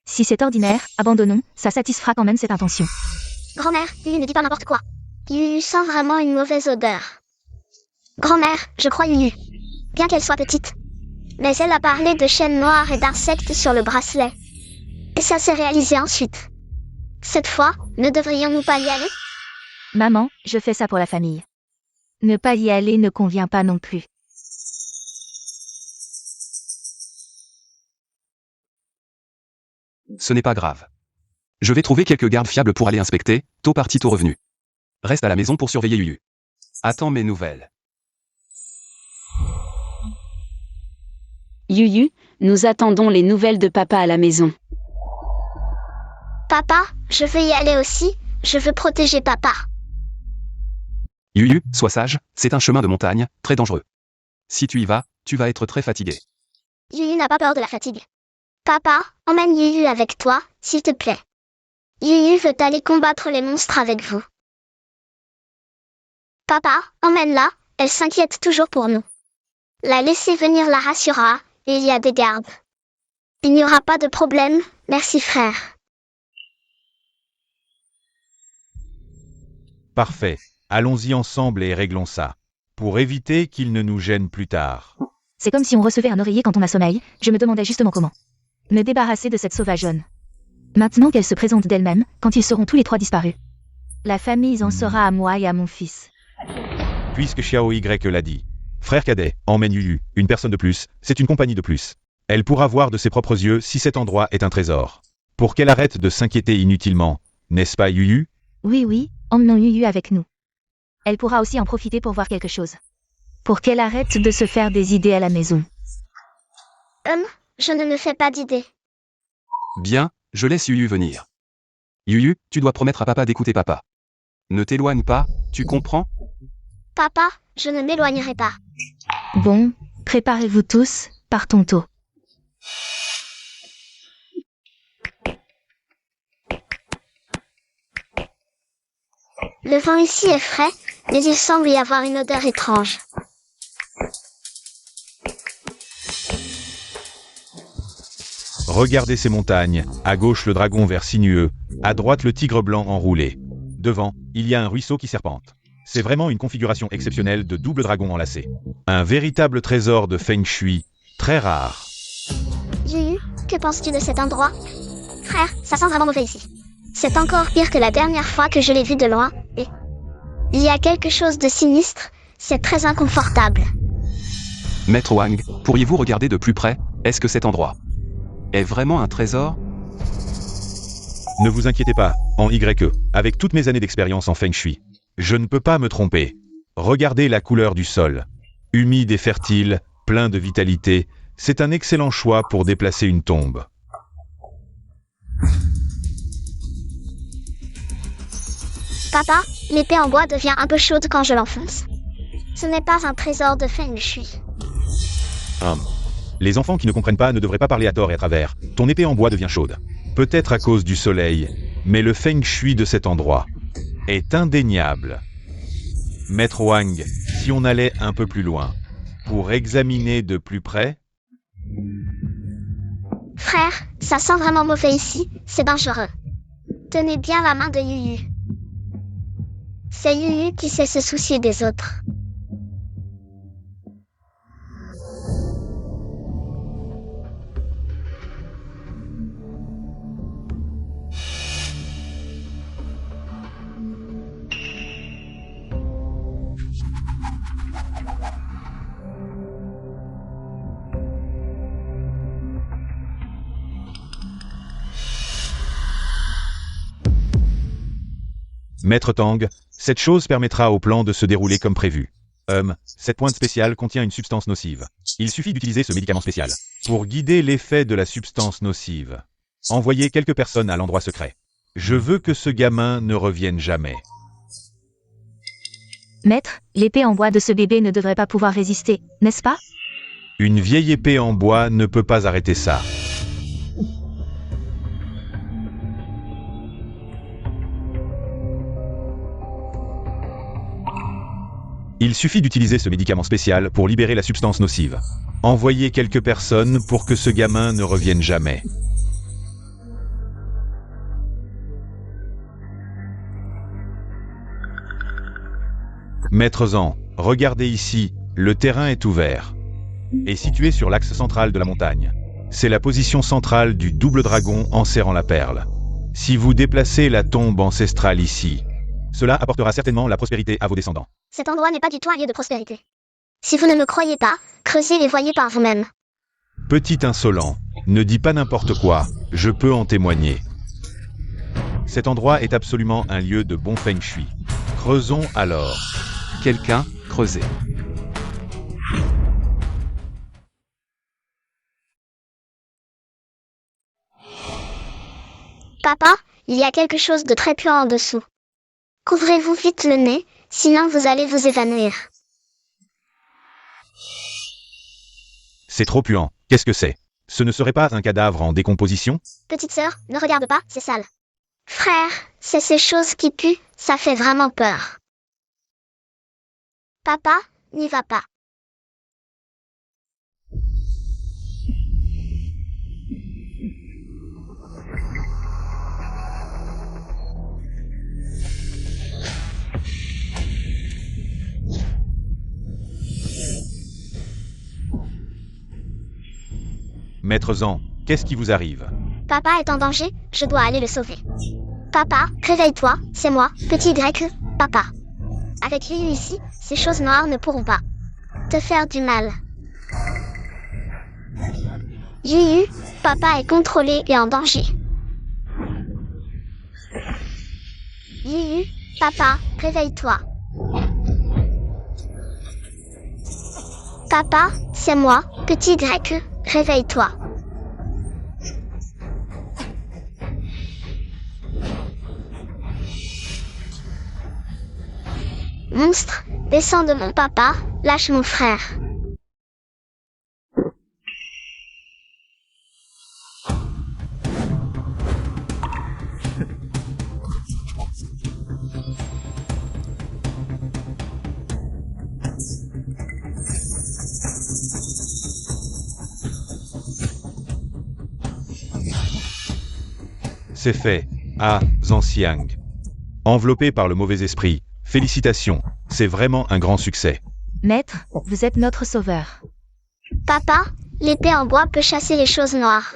Si c'est ordinaire, abandonnons, ça satisfera quand même cette intention. Grand-mère, Yuyu ne dit pas n'importe quoi. Yuyu sent vraiment une mauvaise odeur. Grand-mère, je crois Yuyu. Bien qu'elle soit petite. Mais elle a parlé de chaînes noires et d'insectes sur le bracelet. Et ça s'est réalisé ensuite. Cette fois, ne devrions-nous pas y aller? Maman, je fais ça pour la famille. Ne pas y aller ne convient pas non plus. Ce n'est pas grave. Je vais trouver quelques gardes fiables pour aller inspecter, tôt parti tôt revenu. Reste à la maison pour surveiller Yuyu. Attends mes nouvelles. Yuyu, nous attendons les nouvelles de papa à la maison. Papa, je veux y aller aussi, je veux protéger papa. Yuyu, sois sage, c'est un chemin de montagne, très dangereux. Si tu y vas, tu vas être très fatigué. Yuyu n'a pas peur de la fatigue. Papa, emmène Yuyu avec toi, s'il te plaît. Yuyu veut aller combattre les monstres avec vous. Papa, emmène-la, elle s'inquiète toujours pour nous. La laisser venir la rassurera, et il y a des gardes. Il n'y aura pas de problème, merci frère. Parfait. Allons-y ensemble et réglons ça. Pour éviter qu'il ne nous gêne plus tard. C'est comme si on recevait un oreiller quand on a sommeil, je me demandais justement comment me débarrasser de cette sauvageonne. Maintenant qu'elle se présente d'elle-même, quand ils seront tous les trois disparus. La famille en sera à moi et à mon fils. Puisque Xiao Y l'a dit. Frère cadet, emmène Yuyu, une personne de plus, c'est une compagnie de plus. Elle pourra voir de ses propres yeux si cet endroit est un trésor. Pour qu'elle arrête de s'inquiéter inutilement, n'est-ce pas Yuyu? Oui, emmenons Yuyu avec nous. Elle pourra aussi en profiter pour voir quelque chose. Pour qu'elle arrête de se faire des idées à la maison. Je ne me fais pas d'idée. Bien, je laisse Yuyu venir. Yuyu, tu dois promettre à papa d'écouter papa. Ne t'éloigne pas, tu comprends? Papa, je ne m'éloignerai pas. Bon, préparez-vous tous, partons tôt. Le vent ici est frais, mais il semble y avoir une odeur étrange. Regardez ces montagnes, à gauche le dragon vert sinueux, à droite le tigre blanc enroulé. Devant, il y a un ruisseau qui serpente. C'est vraiment une configuration exceptionnelle de double dragon enlacé. Un véritable trésor de Feng Shui, très rare. Yuyu, que penses-tu de cet endroit? Frère, ça sent vraiment mauvais ici. C'est encore pire que la dernière fois que je l'ai vu de loin, et... il y a quelque chose de sinistre, c'est très inconfortable. Maître Wang, pourriez-vous regarder de plus près? Est-ce que cet endroit est vraiment un trésor? Ne vous inquiétez pas, en YE, avec toutes mes années d'expérience en Feng Shui, je ne peux pas me tromper. Regardez la couleur du sol. Humide et fertile, plein de vitalité, c'est un excellent choix pour déplacer une tombe. Papa, l'épée en bois devient un peu chaude quand je l'enfonce. Ce n'est pas un trésor de Feng Shui. Les enfants qui ne comprennent pas ne devraient pas parler à tort et à travers. Ton épée en bois devient chaude. Peut-être à cause du soleil, mais le Feng Shui de cet endroit est indéniable. Maître Wang, si on allait un peu plus loin, pour examiner de plus près... Frère, ça sent vraiment mauvais ici, c'est dangereux. Tenez bien la main de Yuyu. C'est Yuyu qui sait se soucier des autres. Maître Tang, cette chose permettra au plan de se dérouler comme prévu. Cette pointe spéciale contient une substance nocive. Il suffit d'utiliser ce médicament spécial pour guider l'effet de la substance nocive. Envoyez quelques personnes à l'endroit secret. Je veux que ce gamin ne revienne jamais. Maître, l'épée en bois de ce bébé ne devrait pas pouvoir résister, n'est-ce pas? Une vieille épée en bois ne peut pas arrêter ça. Il suffit d'utiliser ce médicament spécial pour libérer la substance nocive. Envoyez quelques personnes pour que ce gamin ne revienne jamais. Maître Zan, regardez ici, le terrain est ouvert. Et situé sur l'axe central de la montagne. C'est la position centrale du double dragon enserrant la perle. Si vous déplacez la tombe ancestrale ici, cela apportera certainement la prospérité à vos descendants. Cet endroit n'est pas du tout un lieu de prospérité. Si vous ne me croyez pas, creusez et voyez par vous-même. Petit insolent, ne dis pas n'importe quoi, je peux en témoigner. Cet endroit est absolument un lieu de bon Feng Shui. Creusons alors. Quelqu'un, creusez. Papa, il y a quelque chose de très puant en dessous. Couvrez-vous vite le nez, sinon vous allez vous évanouir. C'est trop puant, qu'est-ce que c'est? Ce ne serait pas un cadavre en décomposition? Petite sœur, ne regarde pas, c'est sale. Frère, c'est ces choses qui puent, ça fait vraiment peur. Papa, n'y va pas. Maître Zan, qu'est-ce qui vous arrive? Papa est en danger, je dois aller le sauver. Papa, réveille-toi, c'est moi, petit grec, papa. Avec Yuyu ici, ces choses noires ne pourront pas te faire du mal. Yuyu, papa est contrôlé et en danger. Yuyu, papa, réveille-toi. Papa, c'est moi, petit grec, réveille-toi. Monstre, descends de mon papa, lâche mon frère. C'est fait. Ah, Zanxiang. Enveloppé par le mauvais esprit. Félicitations, c'est vraiment un grand succès. Maître, vous êtes notre sauveur. Papa, l'épée en bois peut chasser les choses noires.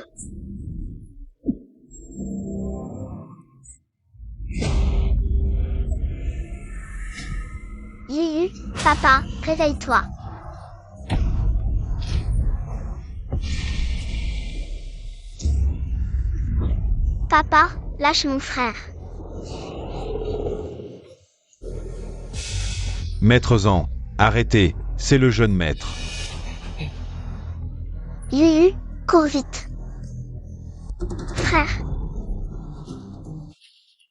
Yuyu, papa, réveille-toi. Papa, lâche mon frère. Maître Zan, arrêtez, c'est le jeune maître. Yuyu, cours vite. Frère.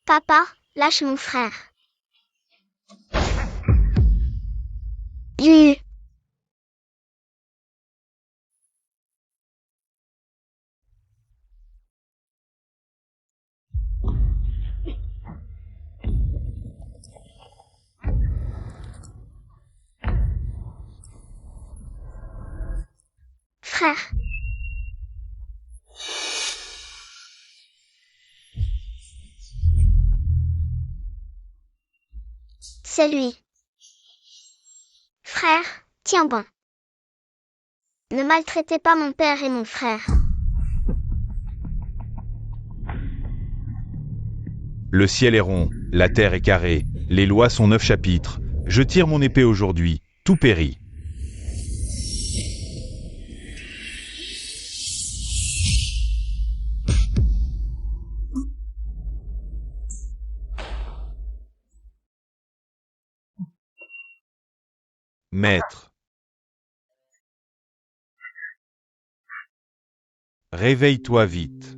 Papa, lâche mon frère. Yuyu. Frère. C'est lui. Frère, tiens bon. Ne maltraitez pas mon père et mon frère. Le ciel est rond, la terre est carrée, les lois sont 9 chapitres. Je tire mon épée aujourd'hui, tout périt. Maître. Réveille-toi vite.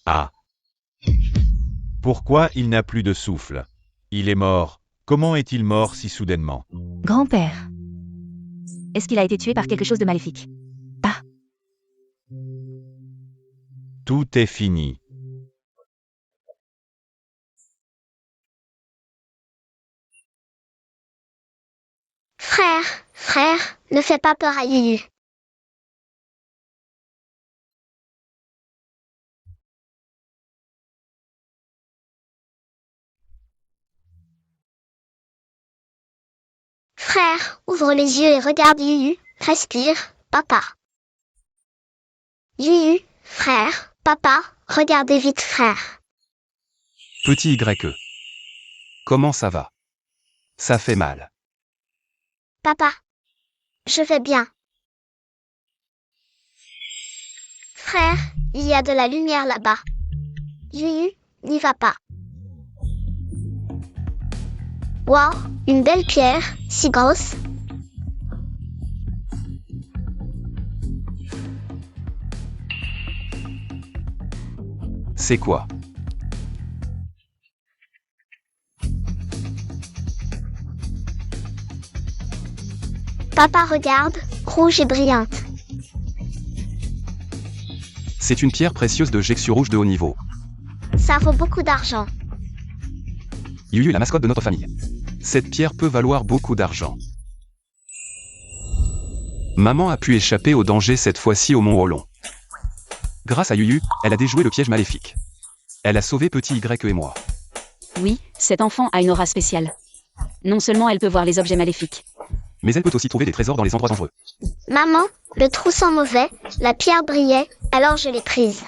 Ah. Pourquoi il n'a plus de souffle? Il est mort. Comment est-il mort si soudainement? Grand-père. Est-ce qu'il a été tué par quelque chose de maléfique? Ah, Tout est fini. Frère, ne fais pas peur à Yuyu. Frère, ouvre les yeux et regarde Yuyu. Respire, papa. Yuyu, frère, papa, regardez vite, frère. Petit YE. Comment ça va? Ça fait mal. Papa. Je vais bien. Frère, il y a de la lumière là-bas. Yuyu, n'y va pas. Wow, une belle pierre, si grosse. C'est quoi? Papa regarde, rouge et brillante. C'est une pierre précieuse de Jexu rouge de haut niveau. Ça vaut beaucoup d'argent. Yuyu est la mascotte de notre famille. Cette pierre peut valoir beaucoup d'argent. Maman a pu échapper au danger cette fois-ci au Mont Rollon. Grâce à Yuyu, elle a déjoué le piège maléfique. Elle a sauvé petit Y et moi. Oui, cet enfant a une aura spéciale. Non seulement elle peut voir les objets maléfiques. Mais elle peut aussi trouver des trésors dans les endroits dangereux. Maman, le trou sent mauvais, la pierre brillait, alors je l'ai prise.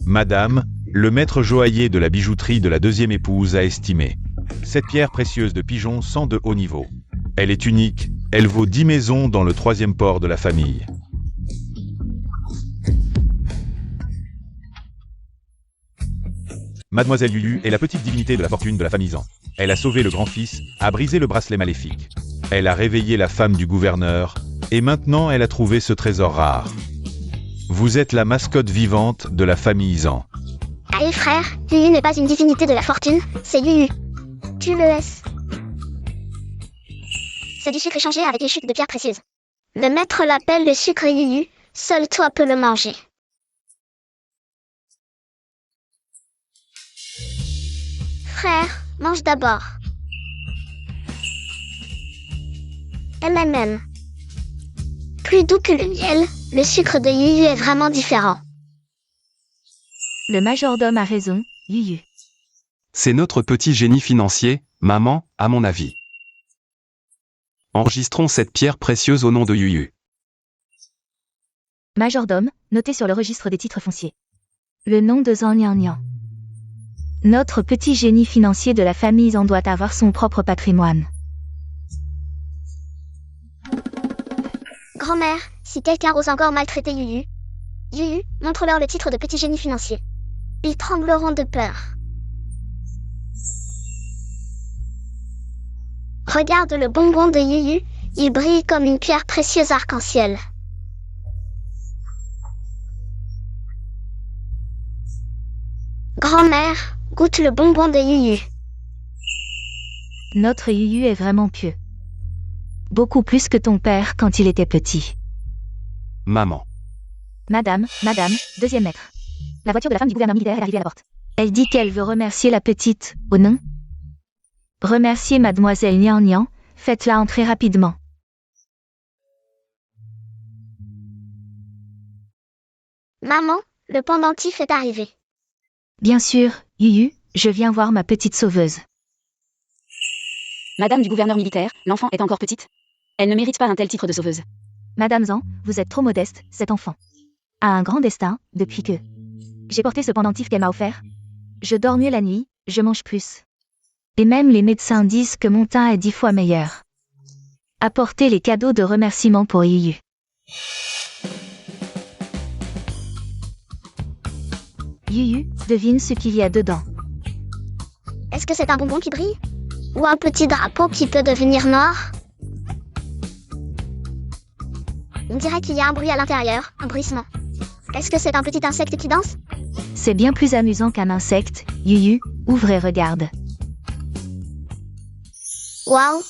Madame, le maître joaillier de la bijouterie de la deuxième épouse a estimé. Cette pierre précieuse de pigeon sent de haut niveau. Elle est unique, elle vaut 10 maisons dans le 3e port de la famille. Mademoiselle Yuyu est la petite divinité de la fortune de la famille Zan. Elle a sauvé le grand-fils, a brisé le bracelet maléfique. Elle a réveillé la femme du gouverneur, et maintenant elle a trouvé ce trésor rare. Vous êtes la mascotte vivante de la famille Zan. Allez frère, Yuyu n'est pas une divinité de la fortune, c'est Yuyu. Tu le laisses. C'est du sucre échangé avec les chutes de pierres précieuses. Le maître l'appelle le sucre Yuyu, seul toi peux le manger. Frère, mange d'abord. MMM. Plus doux que le miel, le sucre de Yuyu est vraiment différent. le majordome a raison, Yuyu. C'est notre petit génie financier, maman, à mon avis. Enregistrons cette pierre précieuse au nom de Yuyu. Majordome, noté sur le registre des titres fonciers. Le nom de Zan Nian Nian. Notre petit génie financier de la famille Zan doit avoir son propre patrimoine. Grand-mère, si quelqu'un ose encore maltraiter Yuyu, Yuyu, montre-leur le titre de petit génie financier. Ils trembleront de peur. Regarde le bonbon de Yuyu, il brille comme une pierre précieuse arc-en-ciel. Grand-mère, goûte le bonbon de Yuyu. Notre Yuyu est vraiment pieux. Beaucoup plus que ton père quand il était petit. Maman. Madame, deuxième maître. La voiture de la femme du gouverneur militaire est arrivée à la porte. Elle dit qu'elle veut remercier la petite, oh non? Remercier mademoiselle Nian Nian, faites-la entrer rapidement. Maman, le pendentif est arrivé. Bien sûr, Yuyu, je viens voir ma petite sauveuse. Madame du gouverneur militaire, l'enfant est encore petite. Elle ne mérite pas un tel titre de sauveuse. Madame Zan, vous êtes trop modeste, cet enfant a un grand destin, depuis que j'ai porté ce pendentif qu'elle m'a offert. Je dors mieux la nuit, je mange plus. Et même les médecins disent que mon teint est 10 fois meilleur. Apportez les cadeaux de remerciement pour Yuyu. Yuyu, devine ce qu'il y a dedans. Est-ce que c'est un bonbon qui brille? Ou un petit drapeau qui peut devenir noir? On dirait qu'il y a un bruit à l'intérieur, un bruissement. Est-ce que c'est un petit insecte qui danse? C'est bien plus amusant qu'un insecte. Yuyu, ouvre et regarde. Waouh,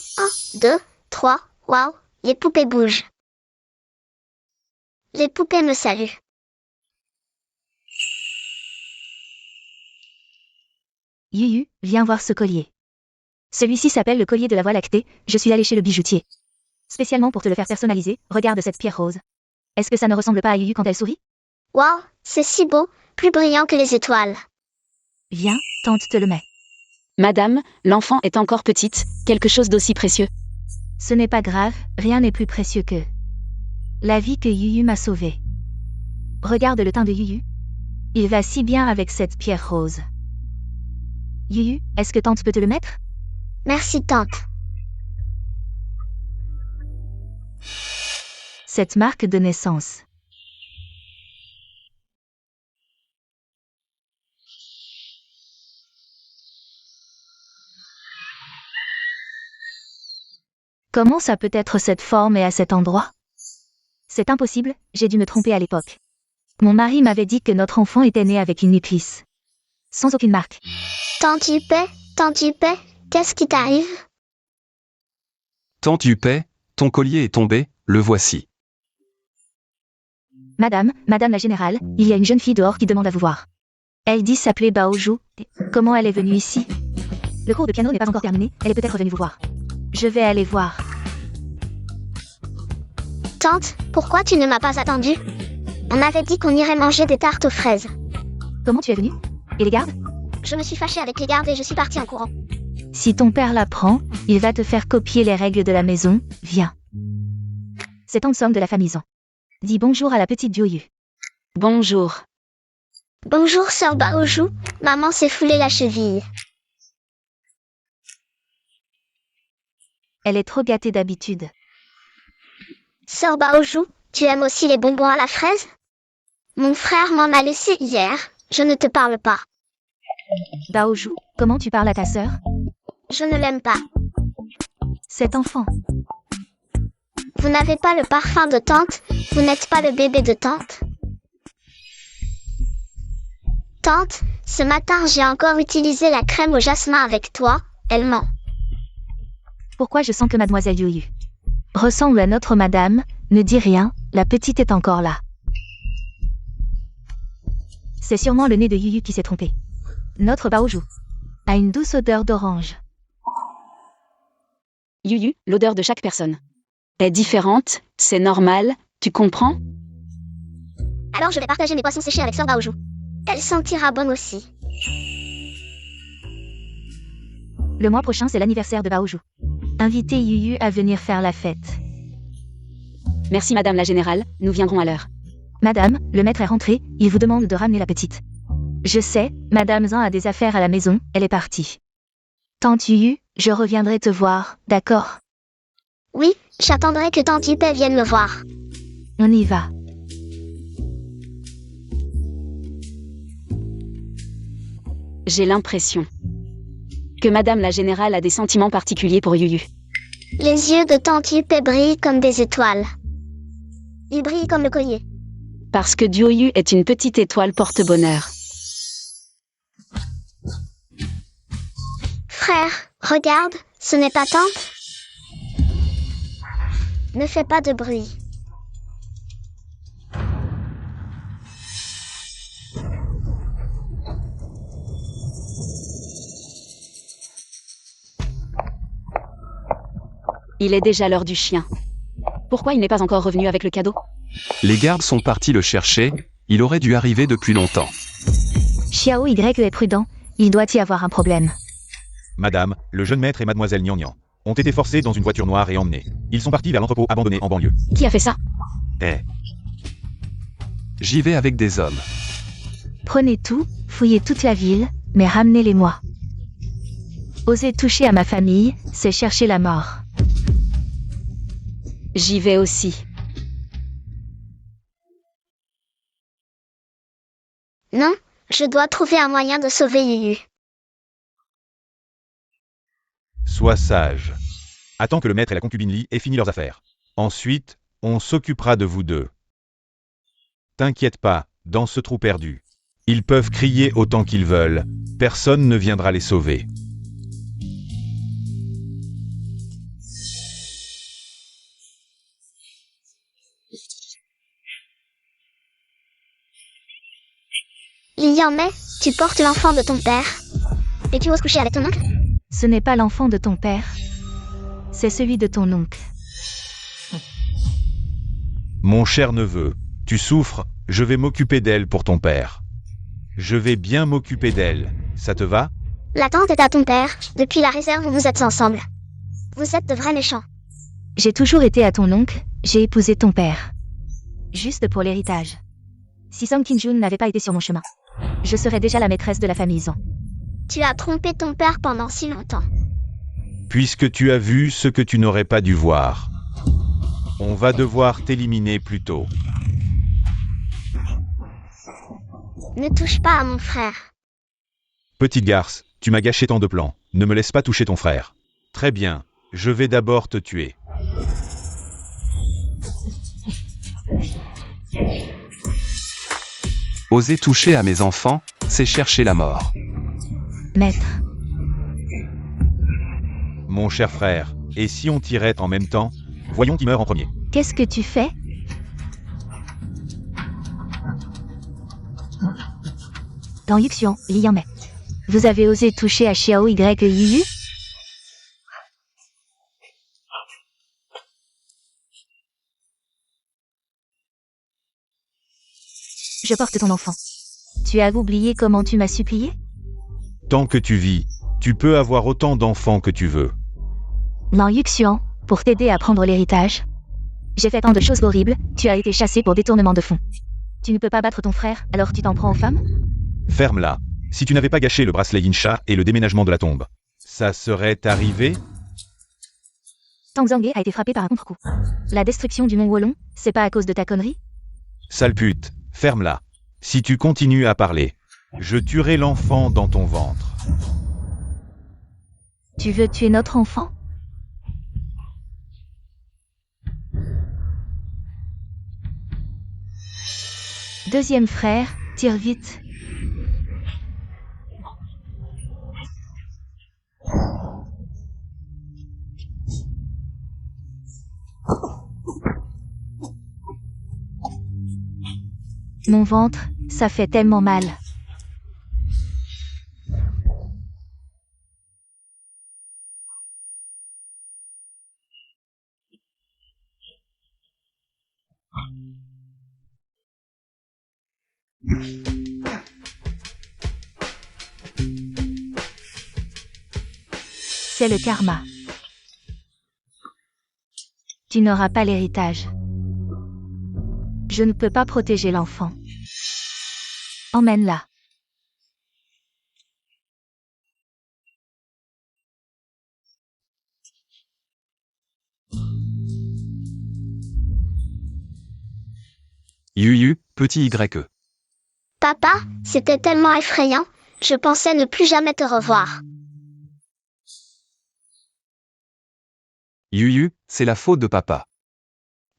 1, 2, 3, waouh, les poupées bougent. Les poupées me saluent. Yuyu, viens voir ce collier. Celui-ci s'appelle le collier de la Voie lactée, je suis allée chez le bijoutier. Spécialement pour te le faire personnaliser, regarde cette pierre rose. Est-ce que ça ne ressemble pas à Yuyu quand elle sourit? Waouh, c'est si beau, plus brillant que les étoiles. Viens, tante te le met. Madame, l'enfant est encore petite, quelque chose d'aussi précieux. Ce n'est pas grave, rien n'est plus précieux que la vie que Yuyu m'a sauvée. Regarde le teint de Yuyu. Il va si bien avec cette pierre rose. Yuyu, est-ce que tante peut te le mettre? Merci tante. Cette marque de naissance. Comment ça peut être cette forme et à cet endroit? C'est impossible, j'ai dû me tromper à l'époque. Mon mari m'avait dit que notre enfant était né avec une épice. Sans aucune marque. Tante Yupei, qu'est-ce qui t'arrive? Tante Yupei, ton collier est tombé, le voici. Madame la générale, il y a une jeune fille dehors qui demande à vous voir. Elle dit s'appeler Baoju. Comment elle est venue ici? Le cours de piano n'est pas encore terminé, elle est peut-être venue vous voir. Je vais aller voir. Tante, pourquoi tu ne m'as pas attendue? On avait dit qu'on irait manger des tartes aux fraises. Comment tu es venue? Et les gardes? Je me suis fâchée avec les gardes et je suis partie en courant. Si ton père l'apprend, il va te faire copier les règles de la maison, viens. C'est en somme de la famille Zan. Dis bonjour à la petite Yuyu. Bonjour. Bonjour sœur Baoju, maman s'est foulée la cheville. Elle est trop gâtée d'habitude. Sœur Baoju, tu aimes aussi les bonbons à la fraise? Mon frère m'en a laissé hier, je ne te parle pas. Baoju, comment tu parles à ta sœur? Je ne l'aime pas. Cet enfant. Vous n'avez pas le parfum de tante, vous n'êtes pas le bébé de tante. Tante, ce matin j'ai encore utilisé la crème au jasmin avec toi, elle ment. Pourquoi je sens que mademoiselle Yuyu ressemble à notre madame? Ne dis rien, la petite est encore là. C'est sûrement le nez de Yuyu qui s'est trompé. Notre Baoju a une douce odeur d'orange. Yuyu, l'odeur de chaque personne est différente, c'est normal, tu comprends? Alors je vais partager mes poissons séchés avec sœur Baoju. Elle sentira bonne aussi. Le mois prochain, c'est l'anniversaire de Baoju. Invitez Yuyu à venir faire la fête. Merci madame la générale, nous viendrons à l'heure. Madame, le maître est rentré, il vous demande de ramener la petite. Je sais, madame Zan a des affaires à la maison, elle est partie. Tante Yuyu, je reviendrai te voir, d'accord? Oui, j'attendrai que tante Yupei vienne me voir. On y va. J'ai l'impression que Madame la Générale a des sentiments particuliers pour Yuyu. Les yeux de Tante Yuppie brillent comme des étoiles. Ils brillent comme le collier. Parce que Yuyu est une petite étoile porte-bonheur. Frère, regarde, ce n'est pas Tante. Ne fais pas de bruit. Il est déjà l'heure du chien. Pourquoi il n'est pas encore revenu avec le cadeau? Les gardes sont partis le chercher, il aurait dû arriver depuis longtemps. Xiao Y est prudent, il doit y avoir un problème. Madame, le jeune maître et mademoiselle Nian ont été forcés dans une voiture noire et emmenés. Ils sont partis vers l'entrepôt abandonné en banlieue. Qui a fait ça? J'y vais avec des hommes. Prenez tout, fouillez toute la ville, mais ramenez-les-moi. Oser toucher à ma famille, c'est chercher la mort. J'y vais aussi. Non, je dois trouver un moyen de sauver Yuyu. Sois sage. Attends que le maître et la concubine Li aient fini leurs affaires. Ensuite, on s'occupera de vous deux. T'inquiète pas, dans ce trou perdu. Ils peuvent crier autant qu'ils veulent, personne ne viendra les sauver. Li Yanmei, tu portes l'enfant de ton père. Et tu oses coucher avec ton oncle? Ce n'est pas l'enfant de ton père, c'est celui de ton oncle. Mon cher neveu, tu souffres, je vais m'occuper d'elle pour ton père. Je vais bien m'occuper d'elle, ça te va? La tante est à ton père, depuis la réserve où vous êtes ensemble. Vous êtes de vrais méchants. J'ai toujours été à ton oncle, j'ai épousé ton père. Juste pour l'héritage. Si Song Kinjun n'avait pas été sur mon chemin, je serais déjà la maîtresse de la famille Zhang. Tu as trompé ton père pendant si longtemps. Puisque tu as vu ce que tu n'aurais pas dû voir. On va devoir t'éliminer plus tôt. Ne touche pas à mon frère. Petite garce, tu m'as gâché tant de plans, ne me laisse pas toucher ton frère. Très bien, je vais d'abord te tuer. Oser toucher à mes enfants, c'est chercher la mort. Maître, Mon cher frère, et si on tirait en même temps? Voyons qui meurt en premier. qu'est-ce que tu fais? Dans Yuxian, Li Yanmei. Vous avez osé toucher à Xiao Y et Yuyu? Je porte ton enfant. Tu as oublié comment tu m'as supplié? Tant que tu vis, tu peux avoir autant d'enfants que tu veux. Dans Yuxian, pour t'aider à prendre l'héritage. J'ai fait tant de choses horribles, tu as été chassé pour détournement de fonds. Tu ne peux pas battre ton frère, alors tu t'en prends aux femmes? Ferme-la. Si tu n'avais pas gâché le bracelet Yinsha et le déménagement de la tombe, ça serait arrivé? Tang Zhanghe a été frappé par un contre-coup. La destruction du mont Wolong, c'est pas à cause de ta connerie? Sale pute, ferme-la. Si tu continues à parler, je tuerai l'enfant dans ton ventre. Tu veux tuer notre enfant? Deuxième frère, tire vite. Mon ventre, ça fait tellement mal. C'est le karma. Tu n'auras pas l'héritage. Je ne peux pas protéger l'enfant. Emmène-la. Yuyu, petit YE. Papa, c'était tellement effrayant, je pensais ne plus jamais te revoir. Yuyu, c'est la faute de papa.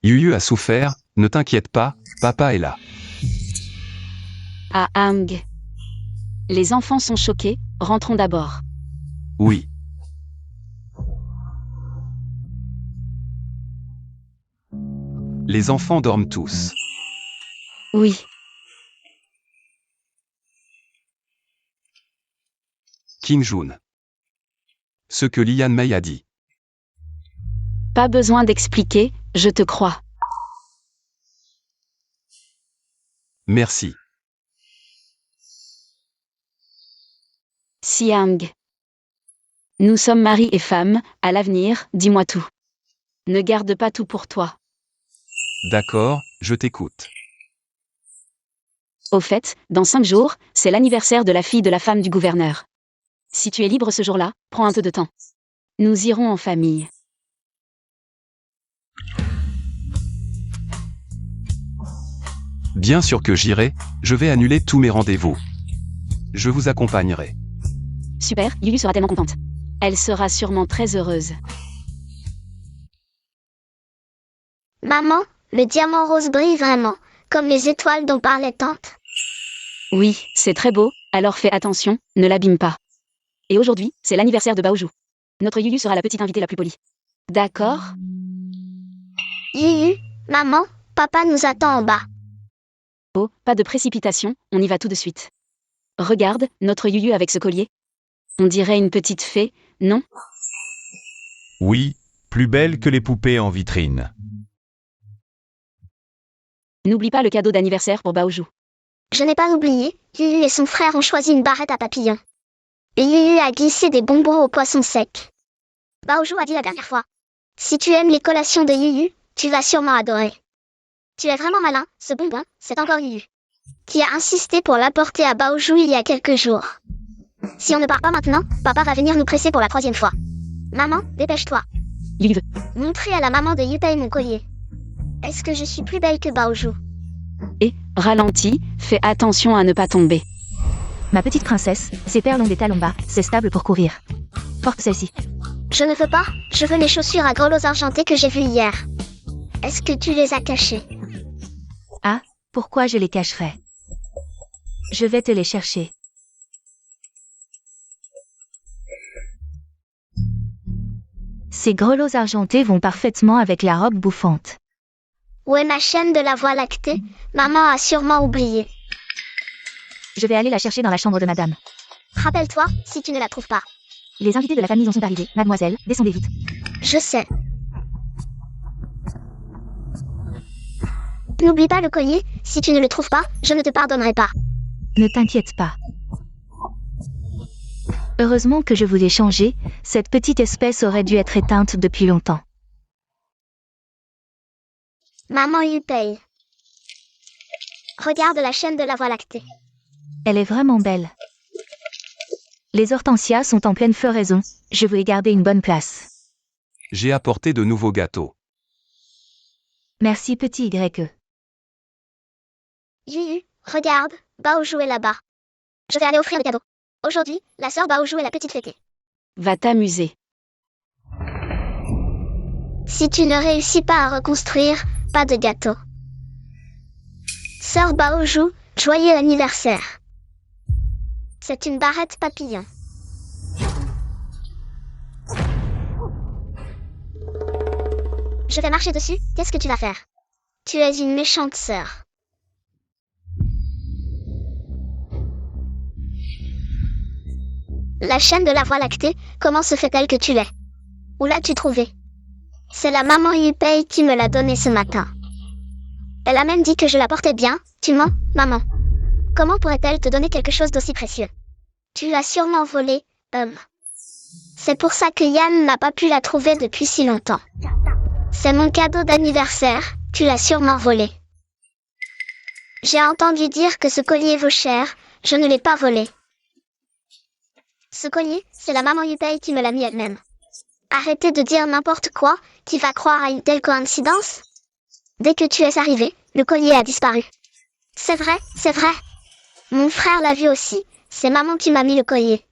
Yuyu a souffert, ne t'inquiète pas, papa est là. Ah Aang. Les enfants sont choqués, rentrons d'abord. Oui. Les enfants dorment tous. Oui. King Jun. Ce que Lian Mei a dit. Pas besoin d'expliquer, je te crois. Merci. Siang. Nous sommes mari et femme, à l'avenir, dis-moi tout. Ne garde pas tout pour toi. D'accord, je t'écoute. Au fait, dans 5 jours, c'est l'anniversaire de la fille de la femme du gouverneur. Si tu es libre ce jour-là, prends un peu de temps. Nous irons en famille. Bien sûr que j'irai, je vais annuler tous mes rendez-vous. Je vous accompagnerai. Super, Yuyu sera tellement contente. Elle sera sûrement très heureuse. Maman, le diamant rose brille vraiment, comme les étoiles dont parlait tante. Oui, c'est très beau, alors fais attention, ne l'abîme pas. Et aujourd'hui, c'est l'anniversaire de Baoju. Notre Yuyu sera la petite invitée la plus polie. D'accord? Yuyu, maman, papa nous attend en bas. Oh, pas de précipitation, on y va tout de suite. Regarde, notre Yuyu avec ce collier. On dirait une petite fée, non? Oui, plus belle que les poupées en vitrine. N'oublie pas le cadeau d'anniversaire pour Baoju. Je n'ai pas oublié, Yuyu et son frère ont choisi une barrette à papillons. Et Yuyu a glissé des bonbons aux poissons secs. Baoju a dit la dernière fois. Si tu aimes les collations de Yuyu, tu vas sûrement adorer. Tu es vraiment malin, ce bonbon, c'est encore Yuyu. Qui a insisté pour l'apporter à Baoju il y a quelques jours. Si on ne part pas maintenant, papa va venir nous presser pour la 3e fois. Maman, dépêche-toi. Yuyu veut. Montrer à la maman de Yutei mon collier. Est-ce que je suis plus belle que Baoju? Et, ralentis, fais attention à ne pas tomber. Ma petite princesse, ces perles ont des talons bas, c'est stable pour courir. Porte celle-ci. Je ne veux pas, je veux les chaussures à grelots argentés que j'ai vues hier. Est-ce que tu les as cachées? Ah, pourquoi je les cacherais? Je vais te les chercher. Ces grelots argentés vont parfaitement avec la robe bouffante. Où est ma chaîne de la Voie lactée? Maman a sûrement oublié. Je vais aller la chercher dans la chambre de madame. Rappelle-toi, si tu ne la trouves pas. Les invités de la famille en sont arrivés. Mademoiselle, descendez vite. Je sais. N'oublie pas le collier, si tu ne le trouves pas, je ne te pardonnerai pas. Ne t'inquiète pas. Heureusement que je vous ai changé, cette petite espèce aurait dû être éteinte depuis longtemps. Maman Yupei. Regarde la chaîne de la Voie lactée. Elle est vraiment belle. Les hortensias sont en pleine floraison, je veux y garder une bonne place. J'ai apporté de nouveaux gâteaux. Merci petit YE. Yuyu, regarde, Baoju est là-bas. Je vais aller offrir des cadeaux. Aujourd'hui, la sœur Baoju est la petite fêtée. Va t'amuser. Si tu ne réussis pas à reconstruire, pas de gâteau. Sœur Baoju, joyeux anniversaire. C'est une barrette papillon. Je vais marcher dessus, qu'est-ce que tu vas faire? Tu es une méchante sœur. La chaîne de la Voie lactée, comment se fait-elle que tu l'aies? Où l'as-tu trouvée? C'est la maman Yupei qui me l'a donnée ce matin. Elle a même dit que je la portais bien, tu mens, maman. Comment pourrait-elle te donner quelque chose d'aussi précieux? Tu l'as sûrement volée, C'est pour ça que Yann n'a pas pu la trouver depuis si longtemps. C'est mon cadeau d'anniversaire, tu l'as sûrement volé. J'ai entendu dire que ce collier vaut cher, je ne l'ai pas volé. Ce collier, c'est la maman Yupei qui me l'a mis elle-même. Arrêtez de dire n'importe quoi, qui va croire à une telle coïncidence? Dès que tu es arrivé, le collier a disparu. C'est vrai, c'est vrai. Mon frère l'a vu aussi, c'est maman qui m'a mis le collier.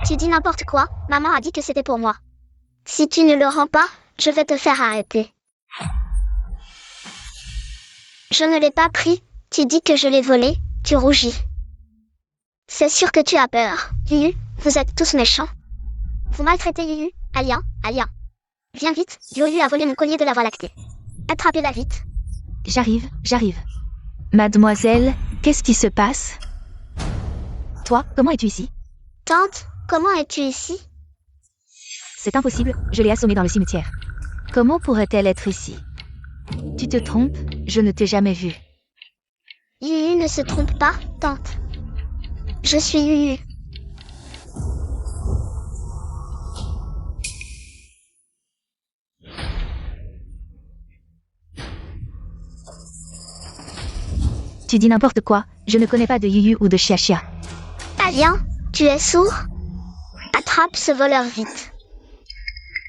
Tu dis n'importe quoi, maman a dit que c'était pour moi. Si tu ne le rends pas, je vais te faire arrêter. Je ne l'ai pas pris, tu dis que je l'ai volé, tu rougis. C'est sûr que tu as peur. Yuyu, vous êtes tous méchants. Vous maltraitez Yuyu, Alia. Viens vite, Yuyu a volé mon collier de la Voie lactée. Attrapez-la vite. J'arrive. Mademoiselle, qu'est-ce qui se passe? Toi, comment es-tu ici? Tante, comment es-tu ici? C'est impossible, je l'ai assommée dans le cimetière. Comment pourrait-elle être ici? Tu te trompes, je ne t'ai jamais vue. Yuyu ne se trompe pas, tante. Je suis Yuyu. Tu dis n'importe quoi, je ne connais pas de Yuyu ou de Chia. Alia, tu es sourd? Attrape ce voleur vite.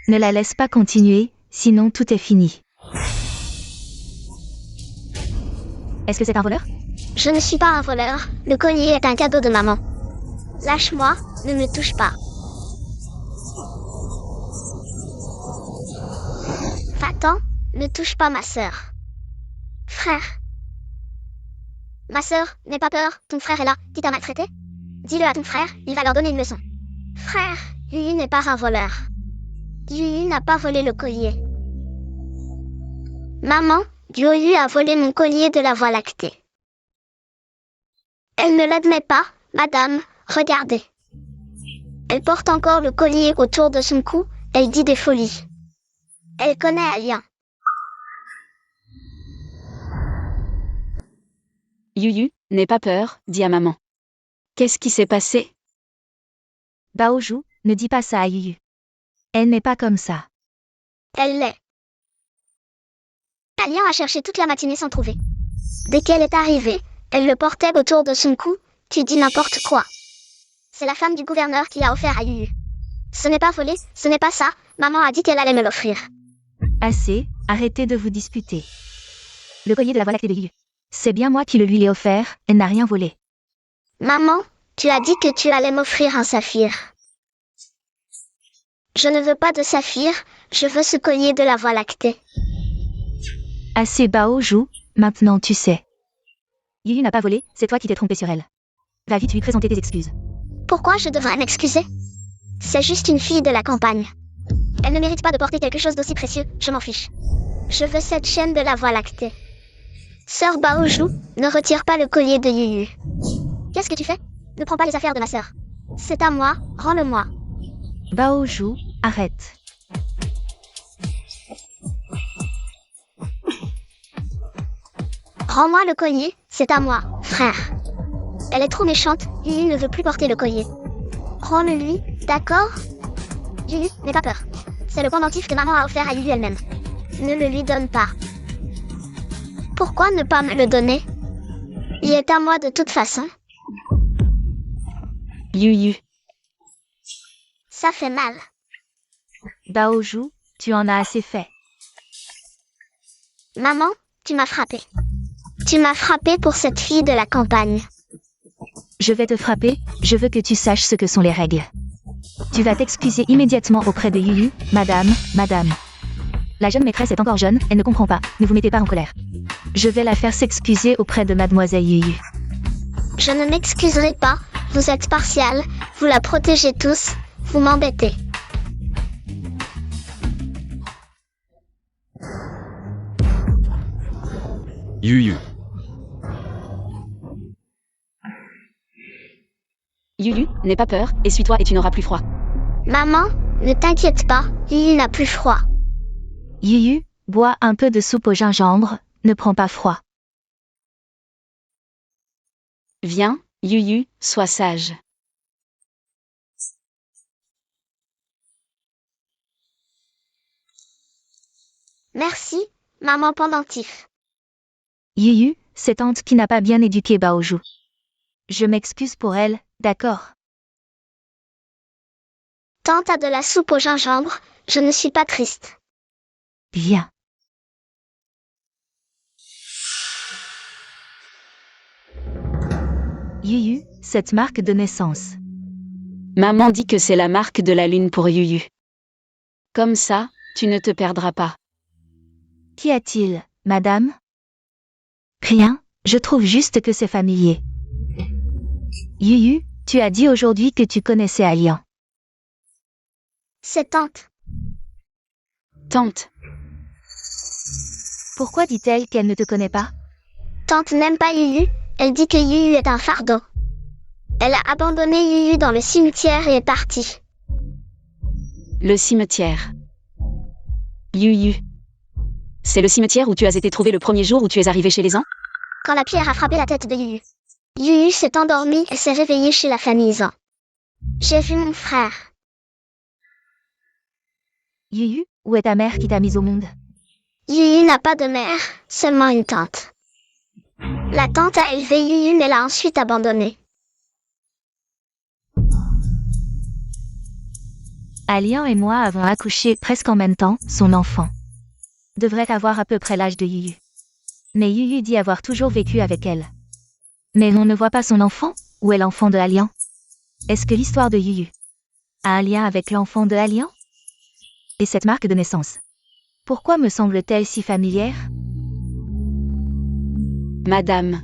Ne la laisse pas continuer, sinon tout est fini. Est-ce que c'est un voleur? Je ne suis pas un voleur, le collier est un cadeau de maman. Lâche-moi, ne me touche pas. Va-t'en, ne touche pas ma sœur. Frère. Ma sœur, n'aie pas peur, ton frère est là, qui t'a maltraité? Dis-le à ton frère, il va leur donner une leçon. Frère, Yuyu n'est pas un voleur. Yuyu n'a pas volé le collier. Maman, Yuyu a volé mon collier de la Voie lactée. Elle ne l'admet pas, madame, regardez. Elle porte encore le collier autour de son cou, elle dit des folies. Elle connaît Alia. Yuyu, n'aie pas peur, dis à maman. Qu'est-ce qui s'est passé? Baoju, ne dis pas ça à Yuyu. Elle n'est pas comme ça. Elle l'est. Alia a cherché toute la matinée sans trouver. Dès qu'elle est arrivée, elle le portait autour de son cou, tu dis n'importe quoi. C'est la femme du gouverneur qui l'a offert à Yuyu. Ce n'est pas volé, ce n'est pas ça, maman a dit qu'elle allait me l'offrir. Assez, arrêtez de vous disputer. Le collier de la Voie lactée de Yuyu. C'est bien moi qui le lui ai offert, elle n'a rien volé. Maman, tu as dit que tu allais m'offrir un saphir. Je ne veux pas de saphir, je veux ce collier de la Voie lactée. Assez Baoju, maintenant tu sais. Yuyu n'a pas volé, c'est toi qui t'es trompé sur elle. Va vite lui présenter tes excuses. Pourquoi je devrais m'excuser? C'est juste une fille de la campagne. Elle ne mérite pas de porter quelque chose d'aussi précieux, je m'en fiche. Je veux cette chaîne de la Voie lactée. Sœur Baoju, ne retire pas le collier de Yuyu. Qu'est-ce que tu fais? Ne prends pas les affaires de ma sœur. C'est à moi, rends-le-moi. Baoju, arrête. Rends-moi le collier, c'est à moi, frère. Elle est trop méchante, Yuyu ne veut plus porter le collier. Rends-le-lui, d'accord? Yuyu, n'aie pas peur. C'est le pendentif que maman a offert à Yuyu elle-même. Ne le lui donne pas. Pourquoi ne pas me le donner? Il est à moi de toute façon. Yuyu. Ça fait mal. Baoju, tu en as assez fait. Maman, tu m'as frappé. Tu m'as frappé pour cette fille de la campagne. Je vais te frapper, je veux que tu saches ce que sont les règles. Tu vas t'excuser immédiatement auprès de Yuyu, madame. La jeune maîtresse est encore jeune, elle ne comprend pas, ne vous mettez pas en colère. Je vais la faire s'excuser auprès de mademoiselle Yuyu. Je ne m'excuserai pas, vous êtes partial, vous la protégez tous, vous m'embêtez. Yuyu. Yuyu, n'aie pas peur, essuie-toi et tu n'auras plus froid. Maman, ne t'inquiète pas, Yuyu n'a plus froid. Yuyu, bois un peu de soupe au gingembre, ne prends pas froid. Viens, Yuyu, sois sage. Merci, maman pendentif. Yuyu, c'est tante qui n'a pas bien éduqué Baoju. Je m'excuse pour elle, d'accord? Tante a de la soupe au gingembre, je ne suis pas triste. Bien. Yuyu, cette marque de naissance. Maman dit que c'est la marque de la lune pour Yuyu. Comme ça, tu ne te perdras pas. Qu'y a-t-il, madame? Rien, je trouve juste que c'est familier. Yuyu, tu as dit aujourd'hui que tu connaissais Alian. C'est tante. Tante, Pourquoi dit-elle qu'elle ne te connaît pas? Tante n'aime pas Yuyu, elle dit que Yuyu est un fardeau. Elle a abandonné Yuyu dans le cimetière et est partie. le cimetière. Yuyu. C'est le cimetière où tu as été trouvé le premier jour où tu es arrivé chez les Ans? Quand la pierre a frappé la tête de Yuyu. Yuyu s'est endormi et s'est réveillé chez la famille Zan. J'ai vu mon frère. Yuyu, où est ta mère qui t'a mise au monde? Yuyu n'a pas de mère, seulement une tante. La tante a élevé Yuyu mais l'a ensuite abandonné. Alian et moi avons accouché presque en même temps, son enfant devrait avoir à peu près l'âge de Yuyu. Mais Yuyu dit avoir toujours vécu avec elle. Mais on ne voit pas son enfant, ou est l'enfant de Alian? Est-ce que l'histoire de Yuyu a un lien avec l'enfant de Alian? Et cette marque de naissance, pourquoi me semble-t-elle si familière? Madame.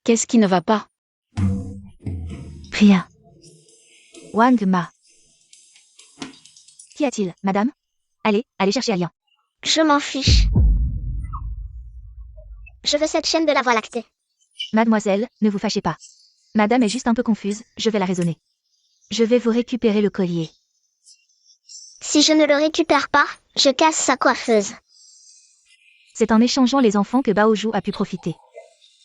Qu'est-ce qui ne va pas? Rien. Wang Ma. Qu'y a-t-il, madame? Allez chercher Alian. Je m'en fiche. Je veux cette chaîne de la Voie lactée. Mademoiselle, ne vous fâchez pas. Madame est juste un peu confuse, je vais la raisonner. Je vais vous récupérer le collier. Si je ne le récupère pas, je casse sa coiffeuse. C'est en échangeant les enfants que Baoju a pu profiter.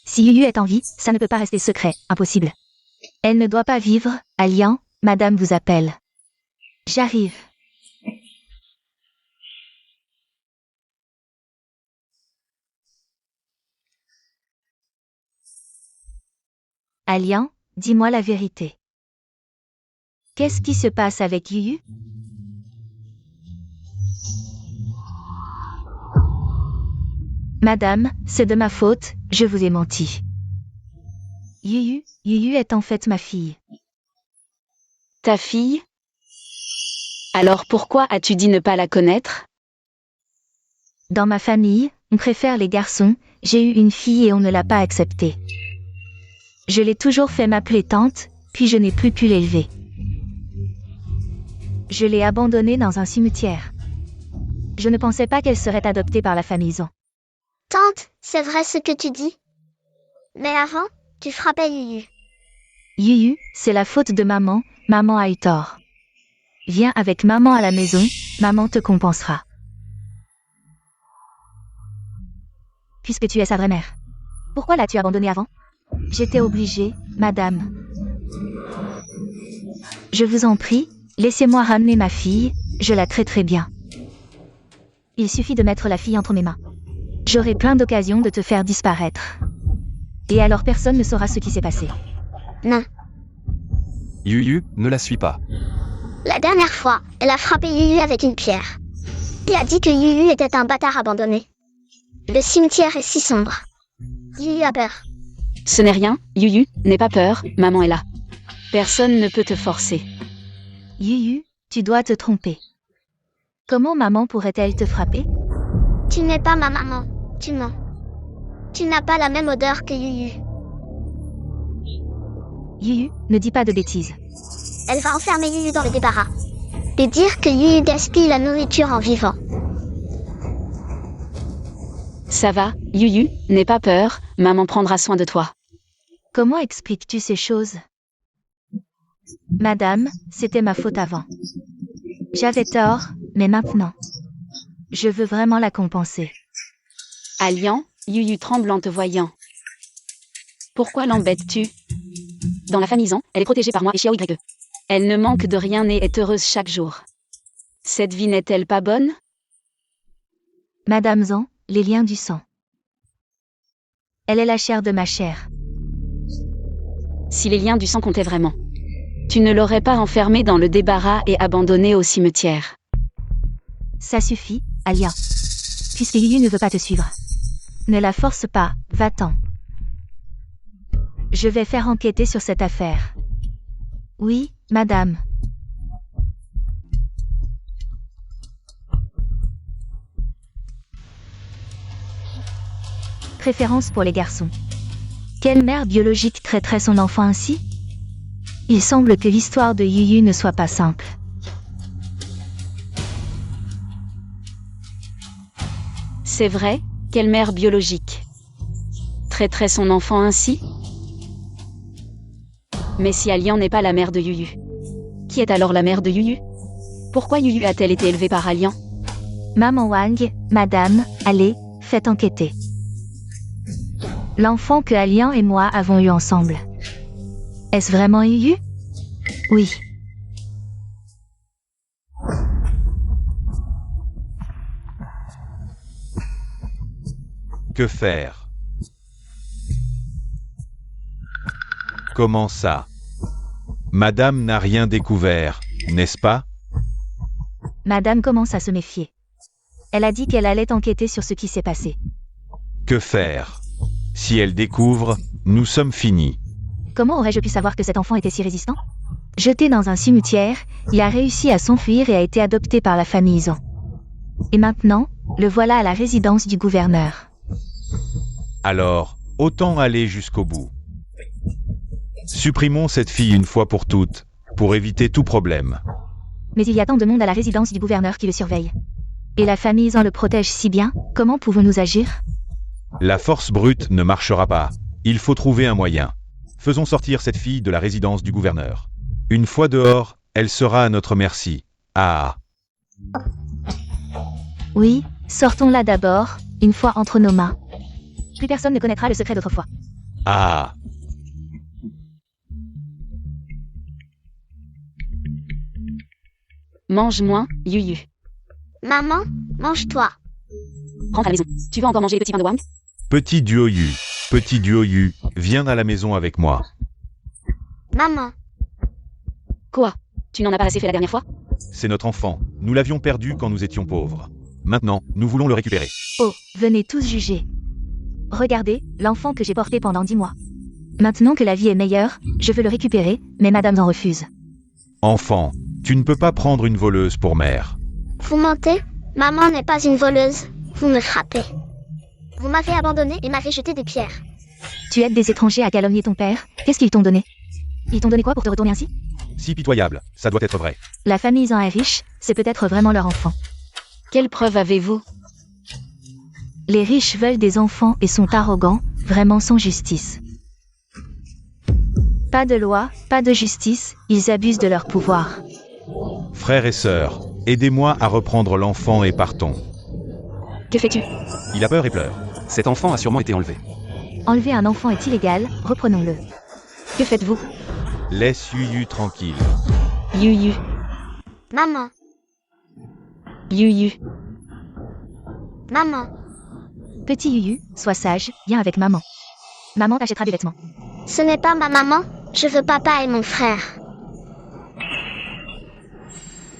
Si Yuyu est en vie, ça ne peut pas rester secret, impossible. Elle ne doit pas vivre, Alian, madame vous appelle. J'arrive. Alian, dis-moi la vérité. Qu'est-ce qui se passe avec Yuyu? Madame, c'est de ma faute, je vous ai menti. Yuyu est en fait ma fille. Ta fille? Alors pourquoi as-tu dit ne pas la connaître? Dans ma famille, on préfère les garçons, j'ai eu une fille et on ne l'a pas acceptée. Je l'ai toujours fait m'appeler tante, puis je n'ai plus pu l'élever. Je l'ai abandonnée dans un cimetière. Je ne pensais pas qu'elle serait adoptée par la famille Zan. Tante, c'est vrai ce que tu dis. Mais avant, tu frappais Yuyu. Yuyu, c'est la faute de maman, maman a eu tort. Viens avec maman à la maison, maman te compensera. Puisque tu es sa vraie mère. Pourquoi l'as-tu abandonnée avant? J'étais obligée, madame. Je vous en prie, laissez-moi ramener ma fille, je la traiterai bien. Il suffit de mettre la fille entre mes mains. J'aurai plein d'occasions de te faire disparaître. Et alors personne ne saura ce qui s'est passé. Non. Yuyu, ne la suis pas. La dernière fois, elle a frappé Yuyu avec une pierre. Il a dit que Yuyu était un bâtard abandonné. Le cimetière est si sombre. Yuyu a peur. Ce n'est rien, Yuyu, n'aie pas peur, maman est là. Personne ne peut te forcer. Yuyu, tu dois te tromper. Comment maman pourrait-elle te frapper? Tu n'es pas ma maman, tu mens. Tu n'as pas la même odeur que Yuyu. Yuyu, ne dis pas de bêtises. Elle va enfermer Yuyu dans le débarras. Et dire que Yuyu gaspille la nourriture en vivant. Ça va, Yuyu, n'aie pas peur, maman prendra soin de toi. Comment expliques-tu ces choses? Madame, c'était ma faute avant. J'avais tort, mais maintenant, je veux vraiment la compenser. Alian, Yuyu tremble en te voyant. Pourquoi l'embêtes-tu? Dans la famille Zan, elle est protégée par moi et Xiao YE. Elle ne manque de rien et est heureuse chaque jour. Cette vie n'est-elle pas bonne? Madame Zan, les liens du sang. Elle est la chair de ma chair. Si les liens du sang comptaient vraiment, tu ne l'aurais pas enfermée dans le débarras et abandonnée au cimetière. Ça suffit, Alia. Puisque Yuyu ne veut pas te suivre. Ne la force pas, va-t'en. Je vais faire enquêter sur cette affaire. Oui, madame. Préférence pour les garçons. Quelle mère biologique traiterait son enfant ainsi? Il semble que l'histoire de Yuyu ne soit pas simple. C'est vrai, quelle mère biologique traiterait son enfant ainsi? Mais si Alian n'est pas la mère de Yuyu, qui est alors la mère de Yuyu? Pourquoi Yuyu a-t-elle été élevée par Alian? Maman Wang, madame, allez, faites enquêter. L'enfant que Alian et moi avons eu ensemble. Est-ce vraiment Yuyu? Oui. Que faire? Comment ça? Madame n'a rien découvert, n'est-ce pas? Madame commence à se méfier. Elle a dit qu'elle allait enquêter sur ce qui s'est passé. Que faire? Si elle découvre, nous sommes finis. Comment aurais-je pu savoir que cet enfant était si résistant? Jeté dans un cimetière, il a réussi à s'enfuir et a été adopté par la famille Zhang. Et maintenant, le voilà à la résidence du gouverneur. Alors, autant aller jusqu'au bout. Supprimons cette fille une fois pour toutes, pour éviter tout problème. Mais il y a tant de monde à la résidence du gouverneur qui le surveille. Et la famille Zhang le protège si bien, comment pouvons-nous agir? La force brute ne marchera pas. Il faut trouver un moyen. Faisons sortir cette fille de la résidence du gouverneur. Une fois dehors, elle sera à notre merci. Ah! Oui, sortons-la d'abord, une fois entre nos mains. Plus personne ne connaîtra le secret d'autrefois. Ah! Mange moins, Yuyu. Maman, mange-toi. Rentre à la maison. Tu veux encore manger les petits pains de Wang? Petit Duoyu, viens à la maison avec moi. Maman, Quoi? Tu n'en as pas assez fait la dernière fois? C'est notre enfant. Nous l'avions perdu quand nous étions pauvres. Maintenant, nous voulons le récupérer. Oh, venez tous juger. Regardez, l'enfant que j'ai porté pendant 10 mois. Maintenant que la vie est meilleure, je veux le récupérer, mais madame en refuse. Enfant, tu ne peux pas prendre une voleuse pour mère. vous mentez? Maman n'est pas une voleuse. Vous me frappez. Vous m'avez abandonné et m'avez jeté des pierres. Tu aides des étrangers à calomnier ton père, qu'est-ce qu'ils t'ont donné? Ils t'ont donné quoi pour te retourner ainsi? Si pitoyable, ça doit être vrai. La famille Zhang est riche, c'est peut-être vraiment leur enfant. Quelle preuve avez-vous? Les riches veulent des enfants et sont arrogants, vraiment sans justice. Pas de loi, pas de justice, ils abusent de leur pouvoir. Frères et sœurs, aidez-moi à reprendre l'enfant et partons. Que fais-tu? Il a peur et pleure. Cet enfant a sûrement été enlevé. Enlever un enfant est illégal, reprenons-le. Que faites-vous? Laisse Yuyu tranquille. Yuyu. Maman, Yuyu. maman, Petit Yuyu, sois sage, viens avec maman. Maman t'achètera des vêtements. ce n'est pas ma maman. Je veux papa et mon frère.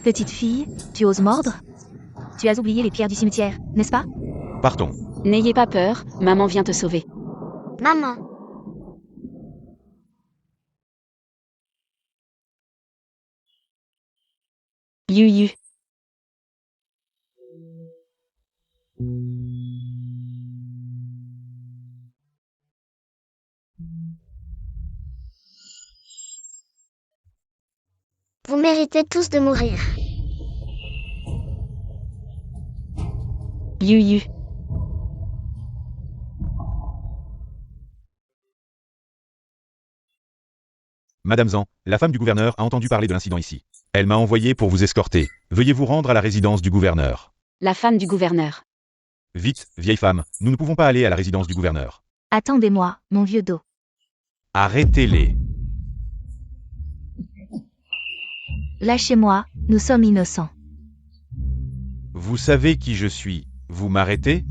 Petite fille, tu oses mordre? Tu as oublié les pierres du cimetière, n'est-ce pas? Partons. N'ayez pas peur, maman vient te sauver. Maman, Yuyu. vous méritez tous de mourir. Yuyu. Madame Zhang, la femme du gouverneur a entendu parler de l'incident ici. Elle m'a envoyé pour vous escorter. Veuillez vous rendre à la résidence du gouverneur. La femme du gouverneur. Vite, vieille femme, nous ne pouvons pas aller à la résidence du gouverneur. Attendez-moi, mon vieux dos. Arrêtez-les. Lâchez-moi, nous sommes innocents. Vous savez qui je suis. Vous m'arrêtez?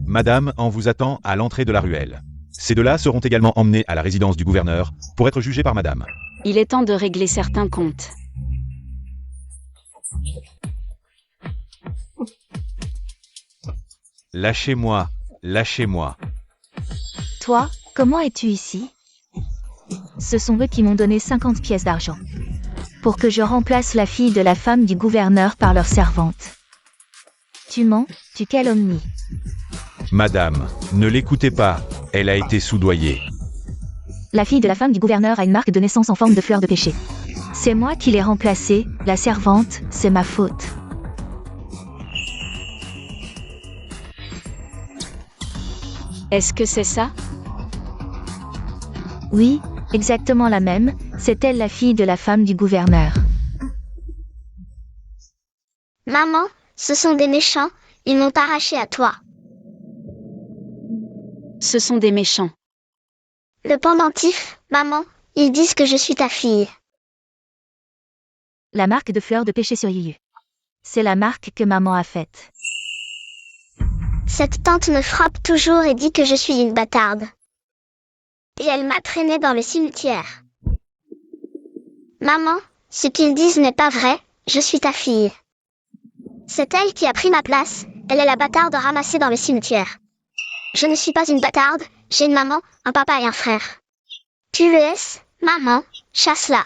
Madame, on vous attend à l'entrée de la ruelle. Ces deux-là seront également emmenés à la résidence du gouverneur pour être jugés par madame. Il est temps de régler certains comptes. Lâchez-moi, lâchez-moi. Toi, comment es-tu ici? Ce sont eux qui m'ont donné 50 pièces d'argent. Pour que je remplace la fille de la femme du gouverneur par leur servante. Tu mens, tu calomnies. Madame, ne l'écoutez pas, elle a été soudoyée. La fille de la femme du gouverneur a une marque de naissance en forme de fleur de péché. C'est moi qui l'ai remplacée, la servante, c'est ma faute. Est-ce que c'est ça? Oui, exactement la même, c'est elle la fille de la femme du gouverneur. Maman, ce sont des méchants, ils m'ont arraché à toi. Ce sont des méchants. Le pendentif, maman, ils disent que je suis ta fille. La marque de fleur de péché sur Yuyu. C'est la marque que maman a faite. Cette tante me frappe toujours et dit que je suis une bâtarde. Et elle m'a traînée dans le cimetière. Maman, ce qu'ils disent n'est pas vrai, je suis ta fille. C'est elle qui a pris ma place, elle est la bâtarde ramassée dans le cimetière. Je ne suis pas une bâtarde, j'ai une maman, un papa et un frère. Tu le laisses, maman, chasse-la.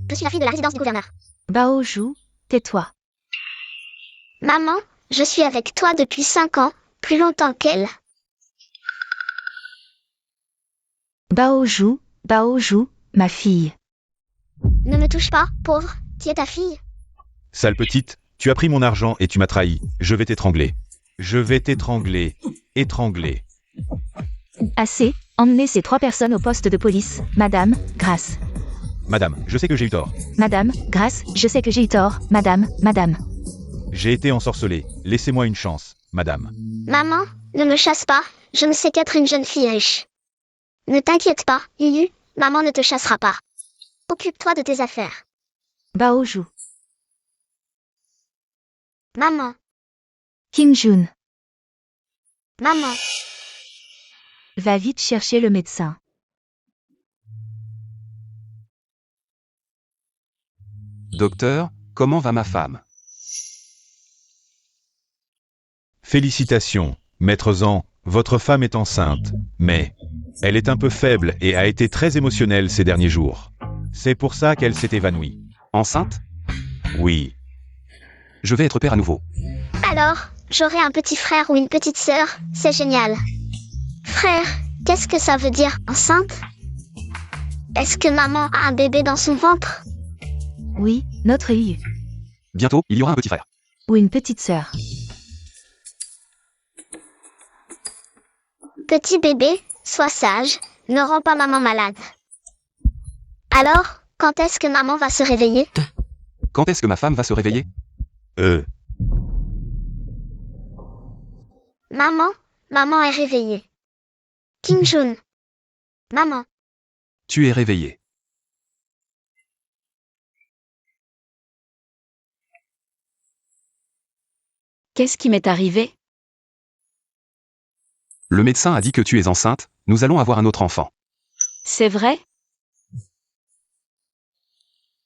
Je suis la fille de la résidence du gouverneur. Baoju, tais-toi. Maman, je suis avec toi depuis 5 ans, plus longtemps qu'elle. Baoju, ma fille. Ne me touche pas, pauvre, qui est ta fille? Sale petite, tu as pris mon argent et tu m'as trahi, je vais t'étrangler. Je vais t'étrangler, étrangler. Assez, emmenez ces 3 personnes au poste de police, madame, grâce. Madame, je sais que j'ai eu tort. Madame, grâce, je sais que j'ai eu tort, madame. J'ai été ensorcelé, laissez-moi une chance, madame. Maman, ne me chasse pas, je ne sais qu'être une jeune fille riche. Ne t'inquiète pas, Yuyu, maman ne te chassera pas. Occupe-toi de tes affaires. Baoju. Maman, Kingjun, maman, va vite chercher le médecin. Docteur, comment va ma femme? Félicitations, maître Zan, votre femme est enceinte, mais elle est un peu faible et a été très émotionnelle ces derniers jours. C'est pour ça qu'elle s'est évanouie. Enceinte? Oui, Je vais être père à nouveau. alors, j'aurai un petit frère ou une petite sœur, c'est génial. Frère, qu'est-ce que ça veut dire, enceinte? Est-ce que maman a un bébé dans son ventre? Oui, notre Yuyu. Bientôt, il y aura un petit frère. Ou une petite sœur. Petit bébé, sois sage, ne rends pas maman malade. Alors, quand est-ce que maman va se réveiller? Quand est-ce que ma femme va se réveiller? Maman est réveillée. Kingjun. Maman, Tu es réveillé. Qu'est-ce qui m'est arrivé? Le médecin a dit que tu es enceinte, nous allons avoir un autre enfant. C'est vrai?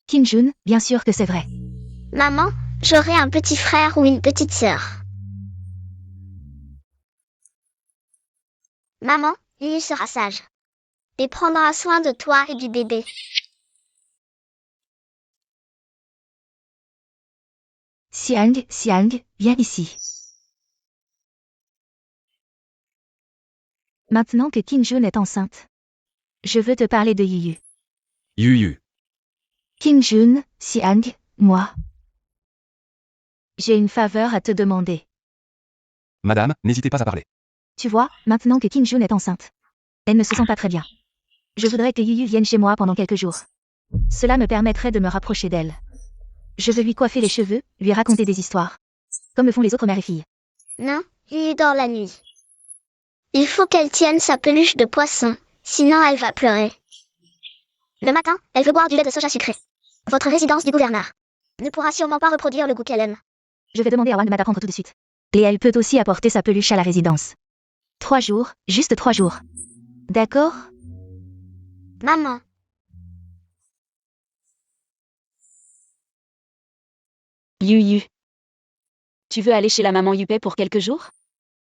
Kingjun, bien sûr que c'est vrai. maman, j'aurai un petit frère ou une petite sœur. Maman, Yuyu sera sage. Et prendra soin de toi et du bébé. Siang, viens ici. Maintenant que Kingjun est enceinte. Je veux te parler de Yuyu. Yuyu. Kingjun, Siang, moi. J'ai une faveur à te demander. Madame, n'hésitez pas à parler. Tu vois, maintenant que Kingjun est enceinte. Elle ne se sent pas très bien. Je voudrais que Yuyu vienne chez moi pendant quelques jours. Cela me permettrait de me rapprocher d'elle. Je veux lui coiffer les cheveux, lui raconter des histoires. Comme le font les autres mères et filles. Non, Yuyu dort la nuit. Il faut qu'elle tienne sa peluche de poisson, sinon elle va pleurer. Le matin, elle veut boire du lait de soja sucré. Votre résidence du gouverneur ne pourra sûrement pas reproduire le goût qu'elle aime. Je vais demander à Wang de m'apprendre tout de suite. Et elle peut aussi apporter sa peluche à la résidence. 3 jours, juste 3 jours. D'accord? Maman, Yuyu. Tu veux aller chez la maman Yupei pour quelques jours?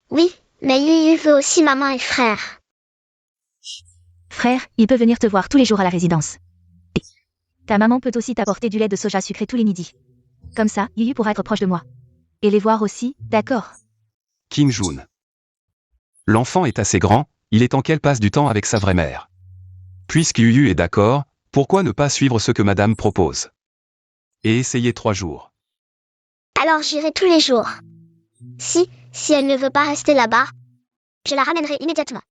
oui, mais Yuyu veut aussi maman et frère. Frère, il peut venir te voir tous les jours à la résidence. Et ta maman peut aussi t'apporter du lait de soja sucré tous les midis. Comme ça, Yuyu pourra être proche de moi. Et les voir aussi, d'accord? Kim Jun. L'enfant est assez grand, il est temps qu'elle passe du temps avec sa vraie mère. Puisque Yuyu est d'accord, pourquoi ne pas suivre ce que madame propose? Et essayer 3 jours. Alors j'irai tous les jours. Si elle ne veut pas rester là-bas, je la ramènerai immédiatement.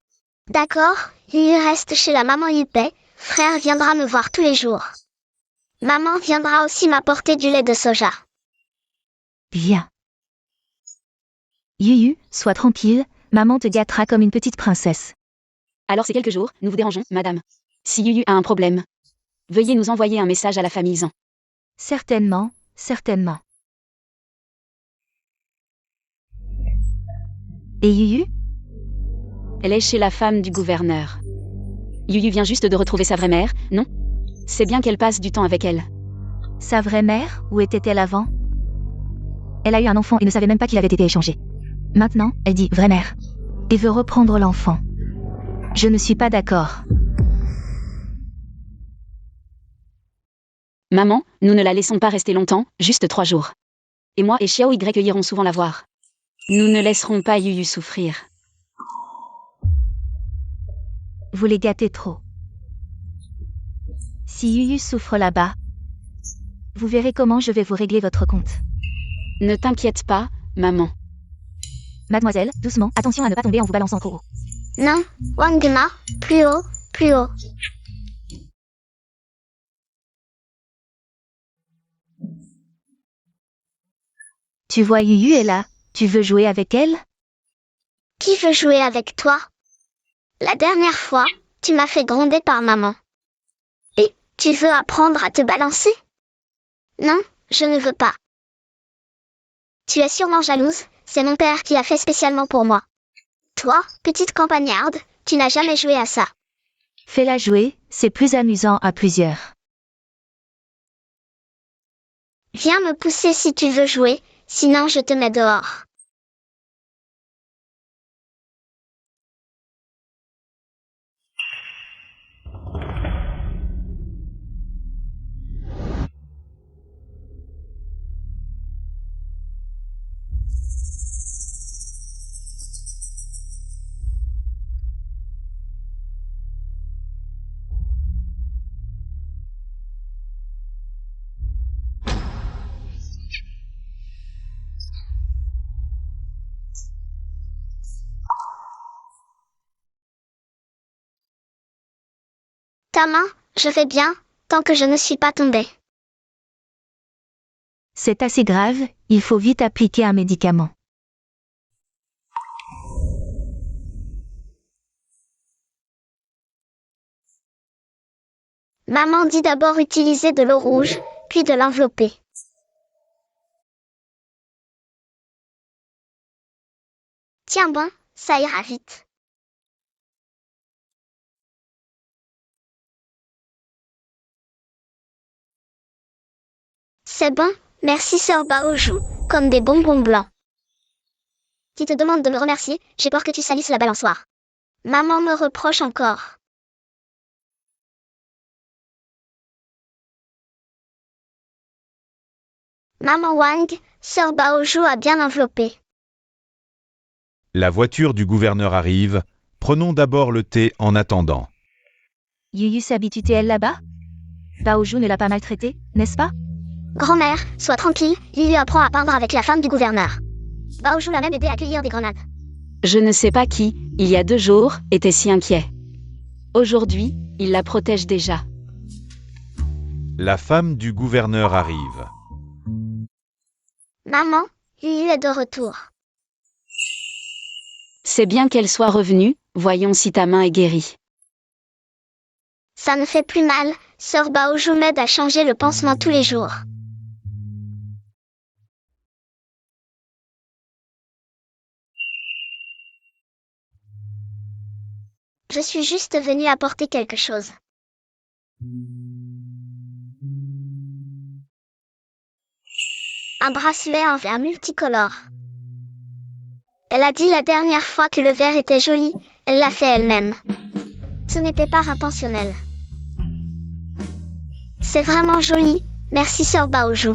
D'accord, Yuyu reste chez la maman Yupei, frère viendra me voir tous les jours. Maman viendra aussi m'apporter du lait de soja. Viens. Yuyu, sois tranquille, maman te gâtera comme une petite princesse. Alors c'est quelques jours, nous vous dérangeons, madame. Si Yuyu a un problème, veuillez nous envoyer un message à la famille Zan. Certainement, certainement. Et Yuyu? Elle est chez la femme du gouverneur. Yuyu vient juste de retrouver sa vraie mère, non? C'est bien qu'elle passe du temps avec elle. Sa vraie mère, où était-elle avant? Elle a eu un enfant et ne savait même pas qu'il avait été échangé. Maintenant, elle dit « vraie mère » et veut reprendre l'enfant. Je ne suis pas d'accord. Maman, nous ne la laissons pas rester longtemps, juste 3 jours. Et moi et Xiao Y iront souvent la voir. Nous ne laisserons pas Yuyu souffrir. Vous les gâtez trop. Si Yuyu souffre là-bas, vous verrez comment je vais vous régler votre compte. Ne t'inquiète pas, maman. Mademoiselle, doucement, attention à ne pas tomber en vous balançant trop haut. Non, Wangema, plus haut, plus haut. Tu vois Yuyu est là, tu veux jouer avec elle? Qui veut jouer avec toi? La dernière fois, tu m'as fait gronder par maman. Et tu veux apprendre à te balancer? Non, je ne veux pas. Tu es sûrement jalouse, c'est mon père qui a fait spécialement pour moi. Toi, petite campagnarde, tu n'as jamais joué à ça. Fais-la jouer, c'est plus amusant à plusieurs. Viens me pousser si tu veux jouer, sinon je te mets dehors. Ta main, je vais bien, tant que je ne suis pas tombée. C'est assez grave, il faut vite appliquer un médicament. Maman dit d'abord utiliser de l'eau rouge, puis de l'envelopper. Tiens bon, ça ira vite. C'est bon, merci sœur Baojou, comme des bonbons blancs. Qui te demande de me remercier, j'ai peur que tu salisses la balançoire. Maman me reproche encore. Maman Wang, sœur Baojou a bien enveloppé. La voiture du gouverneur arrive. Prenons d'abord le thé en attendant. Yuyu s'habitue-t-elle là-bas? Baojou ne l'a pas maltraité, n'est-ce pas? Grand-mère, sois tranquille, Yuyu apprend à peindre avec la femme du gouverneur. Baojou l'a même aidé à cueillir des grenades. Je ne sais pas qui, il y a 2 jours, était si inquiet. Aujourd'hui, il la protège déjà. La femme du gouverneur arrive. Maman, Yuyu est de retour. C'est bien qu'elle soit revenue, voyons si ta main est guérie. Ça ne fait plus mal, sœur Baojou m'aide à changer le pansement tous les jours. Je suis juste venue apporter quelque chose. Un bracelet en verre multicolore. Elle a dit la dernière fois que le verre était joli, elle l'a fait elle-même. Ce n'était pas intentionnel. C'est vraiment joli, merci Sœur Baoju.